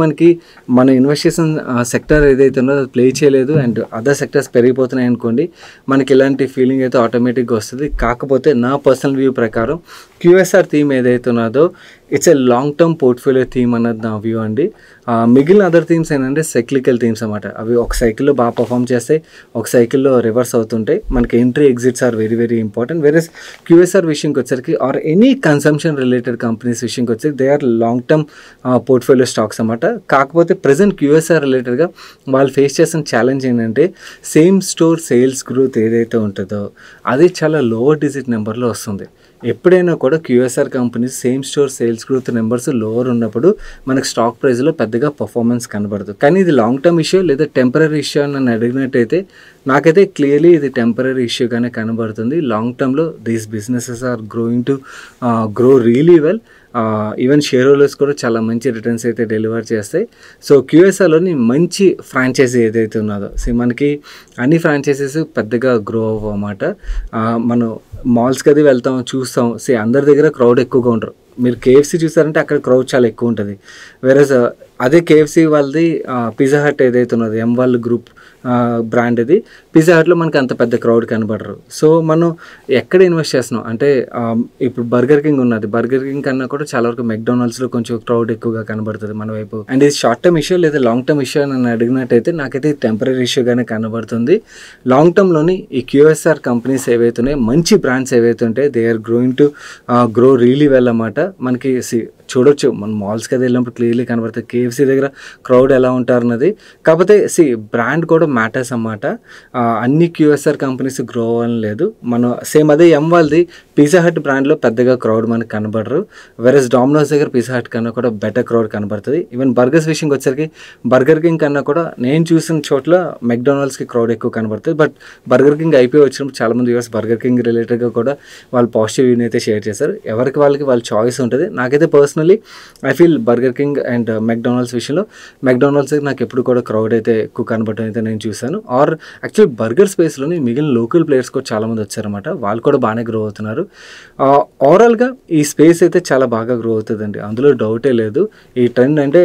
మన investigation sector ఏదైతే ఉన్నదో అది play చేయలేదు and other sectors పెరిగిపోతున్నాయి అనుకోండి, మనకి ఇలాంటి ఫీలింగ్ అయితే ఆటోమేటిక్గా వస్తుంది. కాకపోతే నా పర్సనల్ వ్యూ ప్రకారం QSR థీమ్ ఏదైతే ఉన్నదో it's a long term portfolio theme అన్నది నా వ్యూ అండి. మిగిలిన అదర్ థీమ్స్ ఏంటంటే సైక్లికల్ థీమ్స్ అన్నమాట. అవి ఒక సైకిల్లో బాగా పర్ఫామ్ చేస్తాయి, ఒక సైకిల్లో రివర్స్ అవుతుంటాయి. మనకి entry exits are very very important. వేరే QSR విషయంకి వచ్చరికి or any consumption related companies విషయంకి వచ్చరికి they are long term portfolio stocks అన్నమాట. కాకపోతే ప్రజెంట్ QSR రిలేటెడ్గా వాళ్ళు ఫేస్ చేసిన ఛాలెంజ్ ఏంటంటే సేమ్ స్టోర్ సేల్స్ గ్రోత్ ఏదైతే ఉంటుందో అది చాలా లోవర్ డిజిట్ నెంబర్లో వస్తుంది. ఎప్పుడైనా కూడా QSR companies same store sales growth numbers lower ఉన్నప్పుడు మనకు స్టాక్ ప్రైస్లో పెద్దగా పర్ఫార్మెన్స్ కనబడదు. కానీ ఇది లాంగ్ టర్మ్ ఇష్యూ లేదా టెంపరీ ఇష్యూ అని నన్ను అడిగినట్టయితే నాకైతే క్లియర్లీ ఇది టెంపరీ ఇష్యూగానే కనబడుతుంది. లాంగ్ టర్మ్లో these businesses are growing to grow really well. Even shareholders కూడా చాలా మంచి రిటర్న్స్ అయితే డెలివర్ చేస్తాయి. సో QSRలోని మంచి ఫ్రాంచైజీ ఏదైతే ఉన్నదో మనకి అన్ని ఫ్రాంచైజీస్ పెద్దగా గ్రో అవ్వమాట. మనం మాల్స్కి అది వెళ్తాం చూస్తాం, అందరి దగ్గర క్రౌడ్ ఎక్కువగా ఉంటారు. మీరు KFC చూసారంటే అక్కడ క్రౌడ్ చాలా ఎక్కువ ఉంటుంది. వేరేస్ అదే KFC వాళ్ళది పిజ్జా హట్ ఏదైతే ఉన్నది M1 గ్రూప్ బ్రాండ్ ఇది, పిజ్జా హట్లో మనకి అంత పెద్ద క్రౌడ్ కనబడరు. సో మనం ఎక్కడ ఇన్వెస్ట్ చేస్తున్నాం అంటే ఇప్పుడు బర్గర్ కింగ్ ఉన్నది, బర్గర్ కింగ్ కన్నా కూడా చాలా వరకు మెక్డొనాల్డ్స్లో కొంచెం క్రౌడ్ ఎక్కువగా కనబడుతుంది మన వైపు. అండ్ ఇది షార్ట్ టర్మ్ ఇష్యూ లేదా లాంగ్ టర్మ్ ఇష్యూ అని అడిగినట్టయితే నాకైతే టెంపరీ ఇష్యూగానే కనబడుతుంది. లాంగ్ టర్మ్లోని ఈ QSR కంపెనీస్ ఏవైతే ఉన్నాయో మంచి బ్రాండ్స్ ఏవైతే ఉంటాయి they are growing to grow really well అన్నమాట. మనకి చూడొచ్చు మన మాల్స్కి అది వెళ్ళినప్పుడు క్లియర్లీ కనబడుతుంది KFC దగ్గర క్రౌడ్ ఎలా ఉంటారు అన్నది. కాకపోతే బ్రాండ్ కూడా మ్యాటర్స్ అన్నమాట. అన్ని QSR కంపెనీస్ గ్రో అవ్వాలని లేదు. మనం సేమ్ అదే వాళ్ళది పిజ్జా హట్ బ్రాండ్లో పెద్దగా క్రౌడ్ మనకు కనబడరు. వెరస్ డామినోస్ దగ్గర పిజ్జా హట్ కన్నా కూడా బెటర్ క్రౌడ్ కనబడుతుంది. ఈవెన్ బర్గర్స్ విషయంకి వచ్చేసరికి బర్గర్ కింగ్ కన్నా కూడా నేను చూసిన చోట్ల మెక్డానల్డ్స్కి క్రౌడ్ ఎక్కువ కనబడుతుంది. బట్ బర్గర్ కింగ్ IPO వచ్చినప్పుడు చాలామంది వ్యూవర్స్ బర్గర్ కింగ్ రిలేటెడ్గా కూడా వాళ్ళు పాజిటివ్ వ్యూని అయితే షేర్ చేశారు. ఎవరికి వాళ్ళ చాయిస్ ఉంటుంది. నాకైతే personally I feel burger king and McDonald's విషయంలో మెక్డానల్డ్స్ నాకు ఎప్పుడు కూడా క్రౌడ్ అయితే ఎక్కువ కనబడటం అయితే నేను చూశాను. ఆర్ యాక్చువల్లీ బర్గర్ స్పేస్లోని మిగిలిన లోకల్ ప్లేయర్స్ కూడా చాలామంది వచ్చారన్నమాట. వాళ్ళు కూడా బాగానే గ్రో అవుతున్నారు. ఓవరాల్గా ఈ స్పేస్ అయితే చాలా బాగా గ్రో అవుతుందండి, అందులో డౌటే లేదు. ఈ ట్రెండ్ అంటే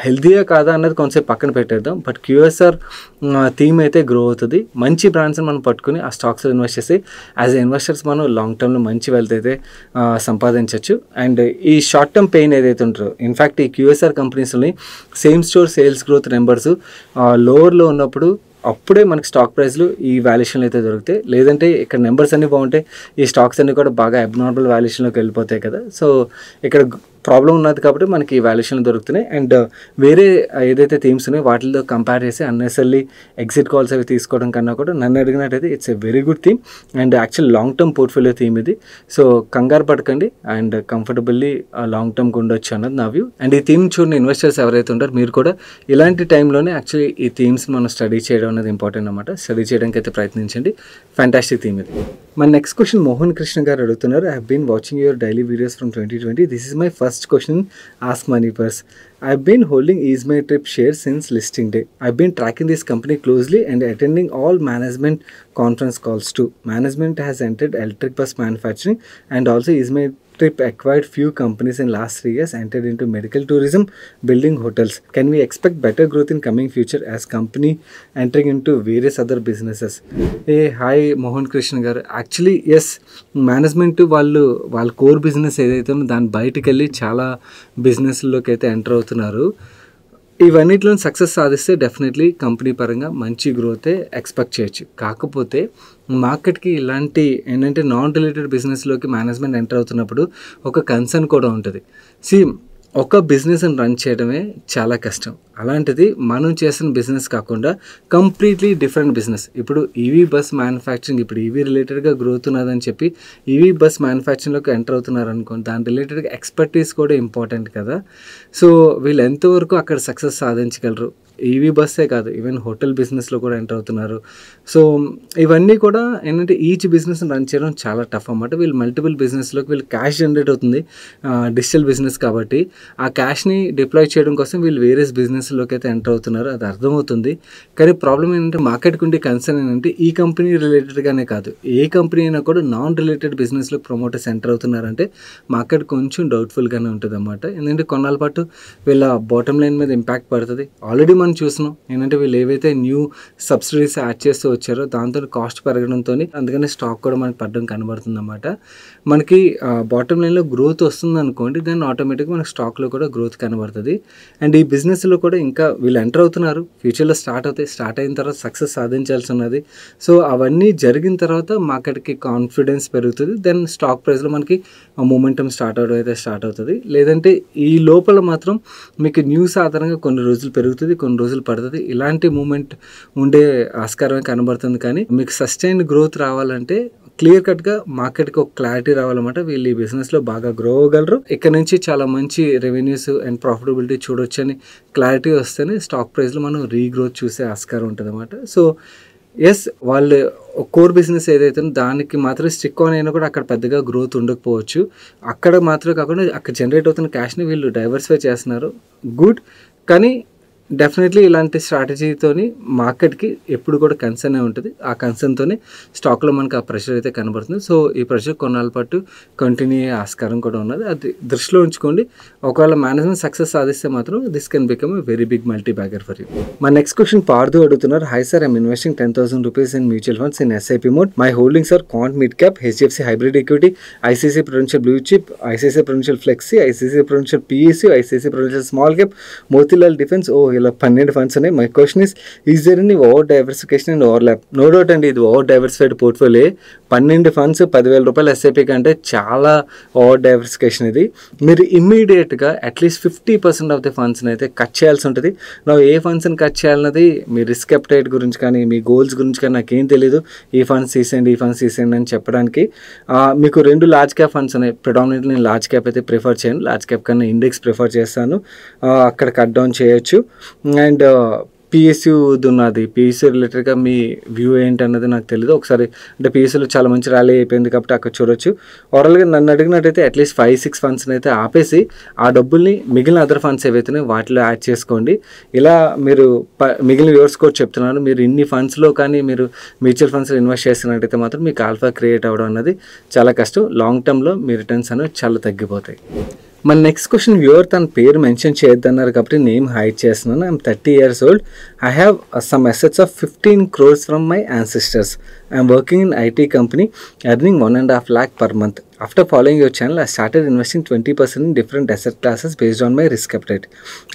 హెల్తీయా కాదా అన్నది కొంచెం పక్కన పెట్టేద్దాం. బట్ QSR థీమ్ అయితే గ్రో అవుతుంది. మంచి బ్రాండ్స్ని మనం పట్టుకుని ఆ స్టాక్స్లో ఇన్వెస్ట్ చేసి యాజ్ ఎ ఇన్వెస్టర్స్ మనం లాంగ్ టర్మ్లో మంచి వెల్త్ అయితే సంపాదించవచ్చు. అండ్ ఈ షార్ట్ టర్మ్ పెయిన్ ఏదైతే ఉంటారో ఇన్ఫ్యాక్ట్ ఈ QSR కంపెనీస్ని same store sales growth numbers లోవర్లో ఉన్నప్పుడు అప్పుడే మనకి స్టాక్ ప్రైస్లు ఈ వాల్యుయేషన్లు అయితే దొరుకుతాయి. లేదంటే ఇక్కడ నెంబర్స్ అన్నీ బాగుంటాయి, ఈ స్టాక్స్ అన్నీ కూడా బాగా అబ్నార్మల్ వాల్యుయేషన్లోకి వెళ్ళిపోతాయి కదా. సో ఇక్కడ ప్రాబ్లం ఉన్నది కాబట్టి మనకి ఈ వాల్యుయేషన్లు దొరుకుతున్నాయి. అండ్ వేరే ఏదైతే థీమ్స్ ఉన్నాయో వాటితో కంపేర్ చేసి అన్నెసర్లీ ఎగ్జిట్ కాల్స్ అవి తీసుకోవడం కన్నా కూడా నన్ను అడిగినట్టయితే it's a very good theme and actual long term portfolio theme ఇది. సో కంగారు పడకండి అండ్ కంఫర్టబుల్లీ లాంగ్ టర్మ్కి ఉండొచ్చు అన్నది నా వ్యూ. అండ్ ఈ థీమ్ చూడండి ఇన్వెస్టర్స్ ఎవరైతే ఉంటారో మీరు కూడా ఇలాంటి టైంలోనే యాక్చువల్లీ ఈ థీమ్స్ మనం స్టడీ చేయడం అనేది ఇంపార్టెంట్ అనమాట. స్టడీ చేయడానికి అయితే ప్రయత్నించండి. ఫ్యాంటాస్టిక్ థీమ్ ఇది. మన నెక్స్ట్ క్వశ్చన్ మోహన్ కృష్ణ గారు అడుగుతున్నారు. I have been watching your daily videos from 2020. This is my first question. Ask Money Purse. I've been holding EaseMyTrip shares since listing day. I've been tracking this company closely and attending all management conference calls too. Management has entered electric bus manufacturing and also EaseMyTrip acquired few companies in last 3 years, entered into medical tourism, building hotels. Can we expect better growth in coming future as company entering into various other businesses? Hey, hi Mohan Krishna garu. Actually yes, management వాళ్ళ core business ఏదైతే ఉందో దాని బయటికి వెళ్ళి చాలా బిజినెస్లోకి అయితే enter అవుతున్నారు. ఇవన్నిట్లో success సాధిస్తే డెఫినెట్లీ కంపెనీ పరంగా మంచి గ్రోతే ఎక్స్పెక్ట్ చేయొచ్చు. కాకపోతే మార్కెట్కి ఇలాంటి ఏంటంటే నాన్ రిలేటెడ్ బిజినెస్లోకి మేనేజ్మెంట్ ఎంటర్ అవుతున్నప్పుడు ఒక కన్సర్న్ కూడా ఉంటుంది. ఒక బిజినెస్ని రన్ చేయడమే చాలా కష్టం. అలాంటిది మనం చేసిన బిజినెస్ కాకుండా కంప్లీట్లీ డిఫరెంట్ బిజినెస్. ఇప్పుడు ఈవీ బస్ మ్యానుఫ్యాక్చరింగ్, ఇప్పుడు ఈవీ రిలేటెడ్గా గ్రోత్ ఉన్నదని చెప్పి ఈవీ బస్ మ్యానుఫ్యాక్చరింగ్లోకి ఎంటర్ అవుతున్నారు అనుకోండి, దాని రిలేటెడ్గా ఎక్స్పర్టీస్ కూడా ఇంపార్టెంట్ కదా. సో వీళ్ళు ఎంతవరకు అక్కడ సక్సెస్ సాధించగలరు. ఈవీ బస్సే కాదు, ఈవెన్ హోటల్ బిజినెస్లో కూడా ఎంటర్ అవుతున్నారు. సో ఇవన్నీ కూడా ఏంటంటే ఈచ్ బిజినెస్ రన్ చేయడం చాలా టఫ్ అన్నమాట. వీళ్ళు మల్టిపుల్ బిజినెస్లోకి వీళ్ళు క్యాష్ జనరేట్ అవుతుంది డిజిటల్ బిజినెస్ కాబట్టి, ఆ క్యాష్ని డిప్లాయ్ చేయడం కోసం వీళ్ళు వేరియస్ బిజినెస్లోకి అయితే ఎంటర్ అవుతున్నారు, అది అర్థమవుతుంది. కానీ ప్రాబ్లం ఏంటంటే మార్కెట్కి ఉండే కన్సర్న్ ఏంటంటే ఈ కంపెనీ రిలేటెడ్గానే కాదు, ఏ కంపెనీ అయినా కూడా నాన్ రిలేటెడ్ బిజినెస్లో ప్రమోటర్స్ ఎంటర్ అవుతున్నారంటే మార్కెట్ కొంచెం డౌట్ఫుల్గానే ఉంటుంది అన్నమాట. ఎందుకంటే కొన్నాళ్ళ పాటు వీళ్ళ బాటమ్ లైన్ మీద ఇంపాక్ట్ పడుతుంది. ఆల్రెడీ మనం చూస్తున్నాం ఏంటంటే వీళ్ళు ఏవైతే న్యూ సబ్సిడీస్ యాడ్ చేస్తూ వచ్చారో దాంతో కాస్ట్ పెరగడంతో అందుకని స్టాక్ కూడా మనకి పడడం కనబడుతుంది అన్నమాట. మనకి బాటమ్ లైన్లో గ్రోత్ వస్తుంది అనుకోండి, దాన్ని ఆటోమేటిక్గా మనకి స్టాక్లో కూడా గ్రోత్ కనబడుతుంది. అండ్ ఈ బిజినెస్లో కూడా ఇంకా వీళ్ళు ఎంటర్ అవుతున్నారు, ఫ్యూచర్లో స్టార్ట్ అవుతాయి, స్టార్ట్ అయిన తర్వాత సక్సెస్ సాధించాల్సి ఉన్నది. సో అవన్నీ జరిగిన తర్వాత మార్కెట్కి కాన్ఫిడెన్స్ పెరుగుతుంది, దెన్ స్టాక్ ప్రైస్లో మనకి మూమెంటం స్టార్ట్ అవుతుంది. లేదంటే ఈ లోపల మాత్రం మీకు న్యూస్ ఆధారంగా కొన్ని రోజులు పెరుగుతుంది, కొన్ని రోజులు పడుతుంది, ఇలాంటి మూమెంట్ ఉండే ఆస్కారమే కనబడుతుంది. కానీ మీకు సస్టైన్ గ్రోత్ రావాలంటే క్లియర్ కట్గా మార్కెట్కి ఒక క్లారిటీ రావాలన్నమాట. వీళ్ళు ఈ బిజినెస్లో బాగా గ్రో అవ్వగలరు, ఇక్కడ నుంచి చాలా మంచి రెవెన్యూస్ అండ్ ప్రాఫిటబిలిటీ చూడొచ్చు అని క్లారిటీ వస్తేనే స్టాక్ ప్రైస్లో మనం రీగ్రోత్ చూసే ఆస్కారం ఉంటుంది అన్నమాట. సో ఎస్, వాళ్ళు కోర్ బిజినెస్ ఏదైతే దానికి మాత్రం స్టిక్ ఆన్ అయినా కూడా అక్కడ పెద్దగా గ్రోత్ ఉండకపోవచ్చు. అక్కడ మాత్రమే కాకుండా అక్కడ జనరేట్ అవుతున్న క్యాష్ని వీళ్ళు డైవర్సిఫై చేస్తున్నారు, గుడ్. కానీ డెఫినెట్లీ ఇలాంటి స్ట్రాటజీతోని మార్కెట్కి ఎప్పుడు కూడా కన్సర్న్ ఉంటుంది. ఆ కన్సర్న్తోనే స్టాక్లో మనకు ఆ ప్రెషర్ అయితే కనబడుతుంది. సో ఈ ప్రెషర్ కొన్నాళ్ళ పాటు కంటిన్యూ అయ్యే ఆస్కారం కూడా ఉన్నది, అది దృష్టిలో ఉంచుకోండి. ఒకవేళ మేనేజ్మెంట్ సక్సెస్ సాధిస్తే మాత్రం this can become a very big multi bagger for you. మా నెక్స్ట్ క్వశ్చన్ పార్దు అడుగుతున్నారు. Hi sir, I'm investing 10,000 rupees in mutual funds in SIP mode. My holdings are Quant Mid Cap, HDFC Hybrid Equity, ICICI Prudential Blue Chip, ICICI Prudential Flexi, ICICI Prudential PEC, ICICI Prudential Small Cap, Motilal Defense. Oh, ఇలా 12 funds ఉన్నాయి. My question is there any over diversification and overlap? No doubt అండి, ఇది over diversified portfolio. 12 funds 10,000 రూపాయలు SIP కంటే చాలా over diversification. ఇది మీరు ఇమ్మీడియట్గా అట్లీస్ట్ 50% ఆఫ్ ది ఫండ్స్ని అయితే కట్ చేయాల్సి ఉంటుంది. ఏ ఫండ్స్ని కట్ చేయాలన్నది మీ రిస్క్ అప్టైట్ గురించి కానీ మీ గోల్స్ గురించి కానీ నాకేం తెలియదు. ఈ ఫండ్స్ తీసేయండి అని చెప్పడానికి. మీకు 2 లార్జ్ క్యాప్ ఫండ్స్ ఉన్నాయి. ప్రిడామినెంట్లీ నేను లార్జ్ క్యాప్ అయితే ప్రిఫర్ చేయను. లార్జ్ క్యాప్ కన్నా ఇండెక్స్ ప్రిఫర్ చేస్తాను. అక్కడ కట్ డౌన్ చేయొచ్చు. అండ్ పిఎస్యూ ఉన్నది. పిఎస్యూ రిలేటెడ్గా మీ వ్యూ ఏంటి అన్నది నాకు తెలియదు. ఒకసారి అంటే పిఎస్యూలో చాలా మంచి ర్యాలీ అయిపోయింది కాబట్టి అక్కడ చూడొచ్చు. ఓవరాల్గా నన్ను అడిగినట్టయితే అట్లీస్ట్ 5-6 ఫండ్స్ని అయితే ఆపేసి ఆ డబ్బుల్ని మిగిలిన అదర్ ఫండ్స్ ఏవైతున్నాయో వాటిలో యాడ్ చేసుకోండి. ఇలా మీరు మిగిలిన వ్యూవర్స్ కూడా చెప్తున్నాను, మీరు ఇన్ని ఫండ్స్లో కానీ మీరు మ్యూచువల్ ఫండ్స్లో ఇన్వెస్ట్ చేస్తున్నట్టయితే మాత్రం మీకు ఆల్ఫా క్రియేట్ అవ్వడం అన్నది చాలా కష్టం. లాంగ్ టర్మ్లో మీ రిటర్న్స్ అనేవి చాలా తగ్గిపోతాయి. మన నెక్స్ట్ క్వశ్చన్, వ్యూవర్ తన పేరు మెన్షన్ చేయొద్దన్నారు కాబట్టి నేమ్ హైడ్ చేస్తున్నాను. I'm 30 years old. I have some assets of 15 crores from my ancestors. I am working in IT company, earning 1.5 lakh per month. After following your channel, I started investing 20% in different asset classes based on my risk appetite.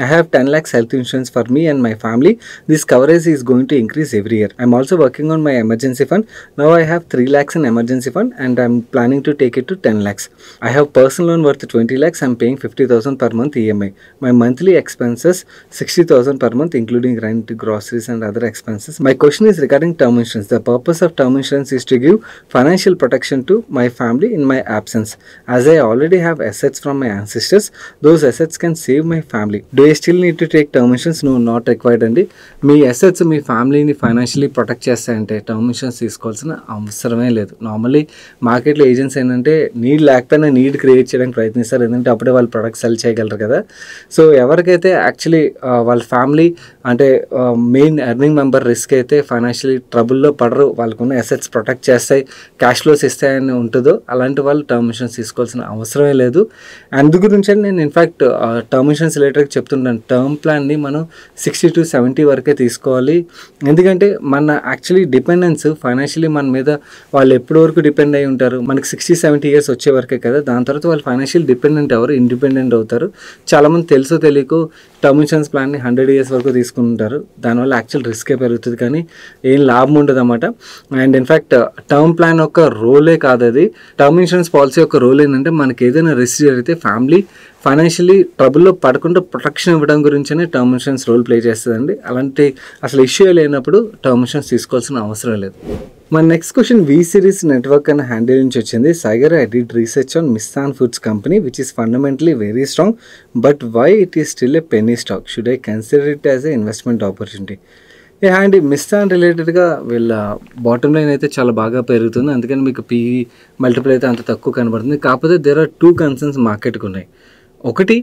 I have 10 lakhs health insurance for me and my family. This coverage is going to increase every year. I am also working on my emergency fund. Now I have 3 lakhs in emergency fund and I am planning to take it to 10 lakhs. I have personal loan worth 20 lakhs. I am paying 50,000 per month EMI. My monthly expenses 60,000 per month including rent, groceries and other expenses. My question is regarding term insurance. The purpose of term insurance is to give financial protection to my family in my absence. As I already have assets from my ancestors, those assets can save my family. Do I still need to take term insurance? No, not required అండి. మీ assets మీ ఫ్యామిలీని financially protect చేస్తాయంటే term insurance తీసుకోవాల్సిన అవసరమే లేదు. Normally మార్కెట్లో agents ఏంటంటే need లేకపోయినా need create చేయడానికి ప్రయత్నిస్తారు, ఎందుకంటే అప్పుడే వాళ్ళు ప్రొడక్ట్ సెల్ చేయగలరు కదా. సో ఎవరికైతే యాక్చువల్లీ వాళ్ళ ఫ్యామిలీ అంటే మెయిన్ ఎర్నింగ్ మెంబర్ రిస్క్ అయితే ఫైనాన్షియలీ ట్రబుల్లో పడరు, వాళ్ళకున్న అసెట్స్ ప్రొటెక్ట్ చేస్తాయి, క్యాష్ ఫ్లోస్ ఇస్తాయని ఉంటుందో అలాంటి వాళ్ళు టర్మ్ ఇన్సూరెన్స్ తీసుకోవాల్సిన అవసరమే లేదు. అందు గురించి నేను ఇన్ఫ్యాక్ట్ టర్మ్ ఇన్సూరెన్స్ రిలేటెడ్గా చెప్తుంటాను, టర్మ్ ప్లాన్ని మనం 60 to 70 వరకే తీసుకోవాలి. ఎందుకంటే మన యాక్చువల్లీ డిపెండెన్స్ ఫైనాన్షియలీ మన మీద వాళ్ళు ఎప్పటి వరకు డిపెండ్ అయి ఉంటారు, మనకి 60-70 years వచ్చే వరకే కదా. దాని తర్వాత వాళ్ళు ఫైనాన్షియల్ డిపెండెంట్ ఎవరు ఇండిపెండెంట్ అవుతారు. చాలామంది తెలుసో తెలియకో టర్మ్ ఇన్సూరెన్స్ ప్లాన్ని 100 years వరకు తీసుకుంటారు. దానివల్ల యాక్చువల్ రిస్కే పెరుగుతుంది కానీ ఏం లాభం ఉండదు అన్నమాట. అండ్ ఇన్ఫ్యాక్ట్ టర్మ్ ప్లాన్ యొక్క రోలే కాదు అది. టర్మ్ ఇన్సూరెన్స్ పాలసీ యొక్క రోల్ ఏంటంటే మనకి ఏదైనా రిస్క్ జరిగితే ఫ్యామిలీ ఫైనాన్షియలీ ట్రబుల్లో పడకుండా ప్రొటెక్షన్ ఇవ్వడం గురించనే టర్మ్ ఇన్సూరెన్స్ రోల్ ప్లే చేస్తుందండి. అలాంటి అసలు ఇష్యూ లేనప్పుడు టర్మ్ ఇన్సూరెన్స్ తీసుకోవాల్సిన అవసరం లేదు. మన next question V series network అనే హ్యాండిల్ నుంచి వచ్చింది. Sagar, I did research on Mishtann foods company which is fundamentally very strong but why it is still a penny stock? Should I consider it as a investment opportunity? And Mishtann రిలేటెడ్గా వీళ్ళ bottom line అయితే చాలా బాగా పెరుగుతుంది, అందుకని మీకు పిఈ మల్టిపుల్ అయితే అంత తక్కువ కనబడుతుంది. కాకపోతే దేర్ ఆర్ 2 కన్సర్న్స్ మార్కెట్కి ఉన్నాయి. ఒకటి,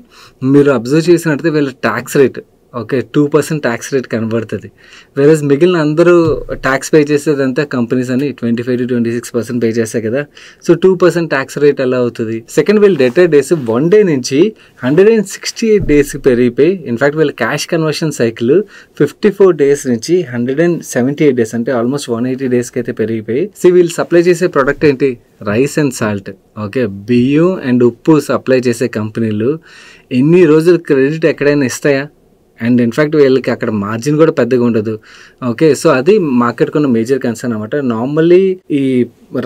మీరు అబ్జర్వ్ చేసినట్టయితే వీళ్ళ ట్యాక్స్ రేట్ 2% ట్యాక్స్ రేట్ కనబడుతుంది. వేరేస్ మిగిలిన అందరూ ట్యాక్స్ పే చేసేదంతా కంపెనీస్ అని 25 to 26% పే చేస్తాయి కదా. సో 2% ట్యాక్స్ రేట్ ఎలా అవుతుంది? సెకండ్, వీళ్ళు డెటర్ డేస్ 1 day నుంచి 168 daysకి పెరిగిపోయి ఇన్ఫ్యాక్ట్ వీళ్ళ క్యాష్ కన్వర్షన్ సైకిల్ 54 days నుంచి 178 days అంటే ఆల్మోస్ట్ 180 daysకి అయితే పెరిగిపోయి. సో వీళ్ళు సప్లై చేసే ప్రోడక్ట్ ఏంటి? Rice and salt. బియ్యం అండ్ ఉప్పు సప్లై చేసే కంపెనీలు ఎన్ని రోజులు క్రెడిట్ ఎక్కడైనా ఇస్తాయా? అండ్ ఇన్ఫ్యాక్ట్ వీళ్ళకి అక్కడ మార్జిన్ కూడా పెద్దగా ఉండదు. సో అది మార్కెట్కి ఉన్న మేజర్ కన్సర్న్ అనమాట. నార్మల్లీ ఈ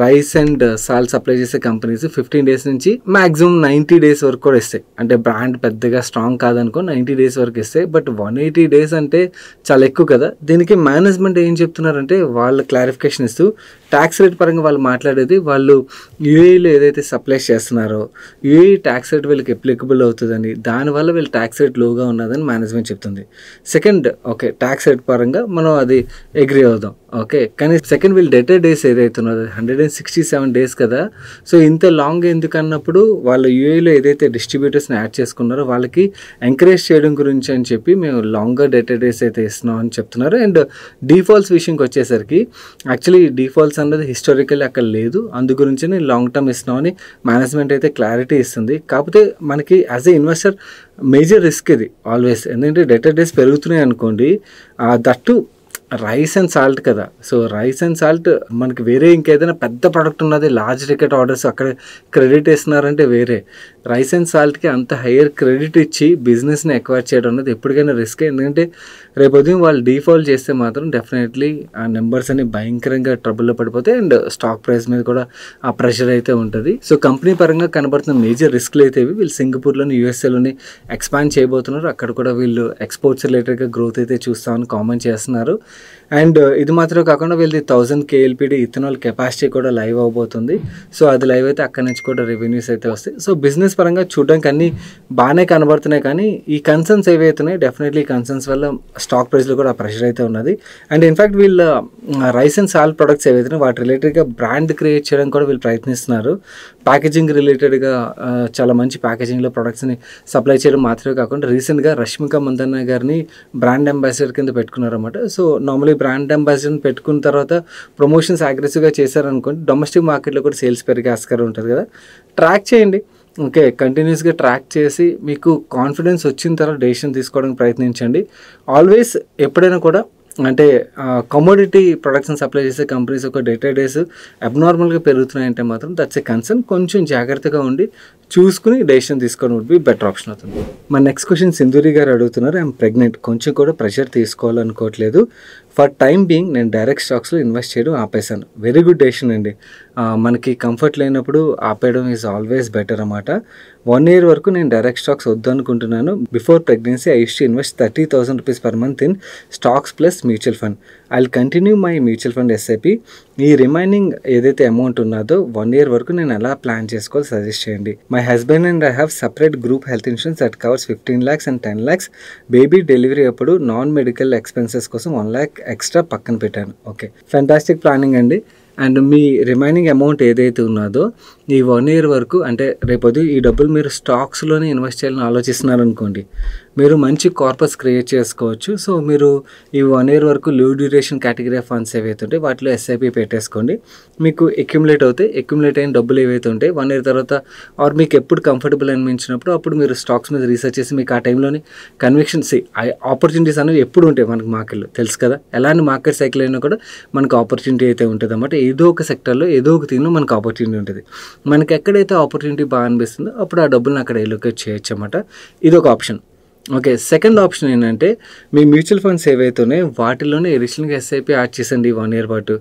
రైస్ అండ్ సాల్ట్ సప్లై చేసే కంపెనీస్ 15 days నుంచి మ్యాక్సిమం 90 days వరకు కూడా ఇస్తాయి. అంటే బ్రాండ్ పెద్దగా స్ట్రాంగ్ కాదనుకో 90 days వరకు ఇస్తాయి. బట్ 180 days అంటే చాలా ఎక్కువ కదా. దీనికి మేనేజ్మెంట్ ఏం చెప్తున్నారంటే వాళ్ళ క్లారిఫికేషన్ ఇస్తూ ట్యాక్స్ రేట్ పరంగా వాళ్ళు మాట్లాడేది, వాళ్ళు యూఏఈలో ఏదైతే సప్లై చేస్తున్నారో యూఏఈ ట్యాక్స్ రేట్ వీళ్ళకి అప్లికబుల్ అవుతుందని, దానివల్ల వీళ్ళ ట్యాక్స్ రేట్ లోగా ఉన్నదని మేనేజ్మెంట్ చెప్తుంది. సెకండ్, ట్యాక్స్ రేట్ పరంగా మనం అది అగ్రీ అవుదాం. కానీ సెకండ్, వీళ్ళు డెటర్ డేస్ ఏదైతే ఉన్నదో 167 days కదా. సో ఇంత లాంగ్ ఎందుకు అన్నప్పుడు వాళ్ళు యూఏఈలో ఏదైతే డిస్ట్రిబ్యూటర్స్ని యాడ్ చేసుకున్నారో వాళ్ళకి ఎంకరేజ్ చేయడం గురించి అని చెప్పి మేము లాంగర్ డెటర్ డేస్ అయితే ఇస్తున్నాం అని చెప్తున్నారు. అండ్ డిఫాల్ట్స్ విషయంకి వచ్చేసరికి యాక్చువల్లీ డిఫాల్ట్స్ అన్నది హిస్టారికల్లీ అక్కడ లేదు, అందు గురించి లాంగ్ టర్మ్ ఇస్తున్నామని మేనేజ్మెంట్ అయితే క్లారిటీ ఇస్తుంది. కాకపోతే మనకి as a investor major risk ఇది ఆల్వేస్. ఎందుకంటే డెటర్ డేస్ పెరుగుతున్నాయి అనుకోండి, దట్టు రైస్ అండ్ సాల్ట్ కదా. సో రైస్ అండ్ సాల్ట్ మనకి వేరే ఇంకేదైనా పెద్ద ప్రోడక్ట్ ఉన్నది, లార్జ్ టికెట్ ఆర్డర్స్ అక్కడ క్రెడిట్ ఇస్తున్నారంటే వేరే. రైస్ అండ్ సాల్ట్కి అంత హైయర్ క్రెడిట్ ఇచ్చి బిజినెస్ని ఎక్వైర్ చేయడం అనేది ఎప్పటికైనా రిస్క్. ఎందుకంటే రేపు ఉదయం వాళ్ళు డిఫాల్ట్ చేస్తే మాత్రం డెఫినెట్లీ ఆ నెంబర్స్ అన్ని భయంకరంగా ట్రబుల్లో పడిపోతాయి అండ్ స్టాక్ ప్రైస్ మీద కూడా ఆ ప్రెషర్ అయితే ఉంటుంది. సో కంపెనీ పరంగా కనబడుతున్న మేజర్ రిస్క్లు అయితే వీళ్ళు సింగపూర్లోని యూఎస్ఏలోని ఎక్స్పాండ్ చేయబోతున్నారు. అక్కడ కూడా వీళ్ళు ఎక్స్పోర్ట్స్ రిలేటెడ్గా గ్రోత్ అయితే చూస్తామని కామెంట్ చేస్తున్నారు. అండ్ ఇది మాత్రమే కాకుండా వీళ్ళది 1000 KLPD ఇథనాల్ కెపాసిటీ కూడా లైవ్ అవబోతుంది. సో అది లైవ్ అయితే అక్కడి నుంచి కూడా రెవెన్యూస్ అయితే వస్తాయి. సో బిజినెస్ పరంగా చూడడానికి అన్నీ బాగానే కనబడుతున్నాయి. కానీ ఈ కన్సర్న్స్ ఏవైతున్నాయి డెఫినెట్లీ ఈ కన్సర్న్స్ వల్ల స్టాక్ ప్రైస్లో కూడా ప్రెషర్ అయితే ఉన్నది. అండ్ ఇన్ఫ్యాక్ట్ వీళ్ళ రైస్ అండ్ సాల్ట్ ప్రొడక్ట్స్ ఏవైతున్నాయి వాటి రిలేటెడ్గా బ్రాండ్ క్రియేట్ చేయడానికి కూడా వీళ్ళు ప్రయత్నిస్తున్నారు. ప్యాకేజింగ్ రిలేటెడ్గా చాలా మంచి ప్యాకేజింగ్లో ప్రొడక్ట్స్ని సప్లై చేయడం మాత్రమే కాకుండా రీసెంట్గా రష్మిక మందన్న గారిని బ్రాండ్ అంబాసిడర్ కింద పెట్టుకున్నారన్నమాట. సో నార్మలీ బ్రాండ్ అంబాసిడర్ని పెట్టుకున్న తర్వాత ప్రమోషన్స్ అగ్రెసివ్గా చేశారనుకోండి, డొమెస్టిక్ మార్కెట్లో కూడా సేల్స్ పెరిగే ఆస్కారం ఉంటుంది కదా. ట్రాక్ చేయండి, ఓకే, కంటిన్యూస్గా ట్రాక్ చేసి మీకు కాన్ఫిడెన్స్ వచ్చిన తర్వాత డెసిషన్ తీసుకోవడానికి ప్రయత్నించండి. ఆల్వేస్ ఎప్పుడైనా కూడా అంటే కమోడిటీ ప్రొడక్ట్స్ని సప్లై చేసే కంపెనీస్ ఒక డేస్ అబ్నార్మల్గా పెరుగుతున్నాయంటే మాత్రం దట్స్ ఏ కన్సర్న్. కొంచెం జాగ్రత్తగా ఉండి చూసుకుని డెసిషన్ తీసుకోవడం వుడ్ బి బెటర్ ఆప్షన్ అవుతుంది. మన నెక్స్ట్ క్వశ్చన్ సింధూరి గారు అడుగుతున్నారు, ఐఎమ్ ప్రెగ్నెంట్, కొంచెం కూడా ప్రెషర్ తీసుకోవాలనుకోవట్లేదు. ఫర్ టైం బీయింగ్ నేను డైరెక్ట్ స్టాక్స్లో ఇన్వెస్ట్ చేయడం ఆపేశాను. వెరీ గుడ్ డెసిషన్ అండి. మనకి కంఫర్ట్ లేనప్పుడు ఆపేయడం ఈజ్ ఆల్వేస్ బెటర్ అన్నమాట. 1 year వరకు నేను డైరెక్ట్ స్టాక్స్ వద్దనుకుంటున్నాను. Before pregnancy I use to invest 30,000 rupees per month in stocks plus mutual fund. I will continue my mutual fund SIP. ఈ remaining ఏదైతే అమౌంట్ ఉన్నదో 1 year వరకు నేను ఎలా ప్లాన్ చేసుకోవాలి సజెస్ట్ చేయండి. My husband and I have separate group health insurance that covers 15 lakhs and 10 lakhs. Baby delivery అప్పుడు non medical expenses కోసం 1 lakh ఎక్స్ట్రా పక్కన పెట్టాను. ఓకే, ఫ్యాంటాస్టిక్ ప్లానింగ్ అండి. అండ్ మీ రిమైనింగ్ అమౌంట్ ఏదైతే ఉన్నదో ఈ 1 year వరకు, అంటే రేపొద్దు ఈ డబ్బులు మీరు స్టాక్స్లోనే ఇన్వెస్ట్ చేయాలని ఆలోచిస్తున్నారనుకోండి, మీరు మంచి కార్పస్ క్రియేట్ చేసుకోవచ్చు. సో మీరు ఈ 1 year వరకు లో డ్యూరేషన్ కేటగిరీ ఆఫ్ ఫండ్స్ ఏవైతే ఉంటాయి వాటిలో SIP పెట్టేసుకోండి. మీకు అక్యుములేట్ అవుతాయి. అక్యుములేట్ అయిన డబ్బులు ఏవైతే ఉంటాయి 1 year తర్వాత ఆర్ మీకు ఎప్పుడు కంఫర్టబుల్ అనిపించినప్పుడు అప్పుడు మీరు స్టాక్స్ మీద రీసెర్చ్ చేసి మీకు ఆ టైంలోని కన్విక్షన్స్, ఆపర్చునిటీస్ అనేవి ఎప్పుడు ఉంటాయి మనకు మార్కెట్లో తెలుసు కదా. ఎలాంటి మార్కెట్ సైకిల్ అయినా కూడా మనకు ఆపర్చునిటీ అయితే ఉంటుంది అన్నమాట. ఏదో ఒక సెక్టర్లో ఏదో ఒక దీనిలో మనకు ఆపర్చునిటీ ఉంటుంది. మనకి ఎక్కడైతే ఆపర్చునిటీ బాగా అనిపిస్తుందో అప్పుడు ఆ డబ్బులను అక్కడ ఎలోకేట్ చేయొచ్చు అన్నమాట. ఇది ఒక ఆప్షన్. ఓకే, సెకండ్ ఆప్షన్ ఏంటంటే మీ మ్యూచువల్ ఫండ్స్ ఏవైతే ఉన్నాయో వాటిలోనే అడిషనల్గా SIP యాడ్ చేసండి. 1 year పాటు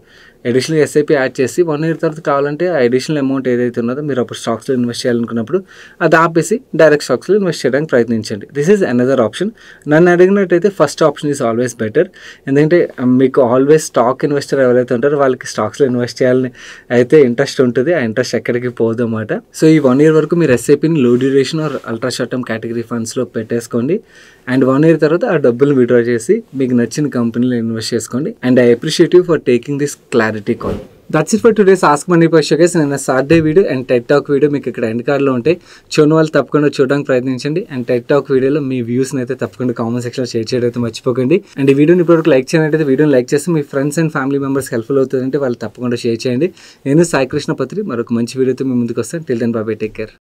అడిషనల్గా SIP యాడ్ చేసి 1 year తర్వాత కావాలంటే ఆ అడిషనల్ అమౌంట్ ఏదైతే ఉన్నదో మీరు అప్పుడు స్టాక్స్లో ఇన్వెస్ట్ చేయాలనుకున్నప్పుడు అది ఆపేసి డైరెక్ట్ స్టాక్స్లో ఇన్వెస్ట్ చేయడానికి ప్రయత్నించండి. This is another option. నన్ను అడిగినట్టయితే first option is always better. ఎందుకంటే మీకు ఆల్వేస్ స్టాక్ ఇన్వెస్టర్ ఎవరైతే ఉంటారో వాళ్ళకి స్టాక్స్లో ఇన్వెస్ట్ చేయాలని అయితే ఇంట్రెస్ట్ ఉంటుంది. ఆ ఇంట్రెస్ట్ ఎక్కడికి పోదు అన్నమాట. సో ఈ 1 year వరకు మీరు SIPని low duration or ultra short term category ఫండ్స్లో పెట్టేసుకోండి. అండ్ 1 year తర్వాత ఆ డబ్బులు విత్డ్రా చేసి మీకు నచ్చిన కంపెనీలో ఇన్వెస్ట్ చేసుకోండి. And I appreciate you for taking this clarity call. That's it for today's ask money question guys. నేను Saturday video and TED talk video మీకు ఇక్కడ ఎండ్ కార్డ్లో ఉంటాయి. చూడని వాళ్ళు తప్పకుండా చూడడానికి ప్రయత్నించండి. అండ్ టెడ్ టాక్ వీడియోలో మీ వ్యూస్ని అయితే తప్పకుండా కామెంట్ సెక్షన్లో షేర్ చేయడం అయితే మర్చిపోకండి. అండ్ ఈ వీడియోని ఇప్పటివరకు లైక్ చేయనట్టయితే వీడియోని లైక్ చేస్తే మీ friends and family members helpful అవుతుందంటే వాళ్ళు తప్పకుండా షేర్ చేయండి. నేను సాయి కృష్ణ పత్రి మరొక మంచి వీడియోతో మీ ముందుకు వస్తాను. Till then bye, take care.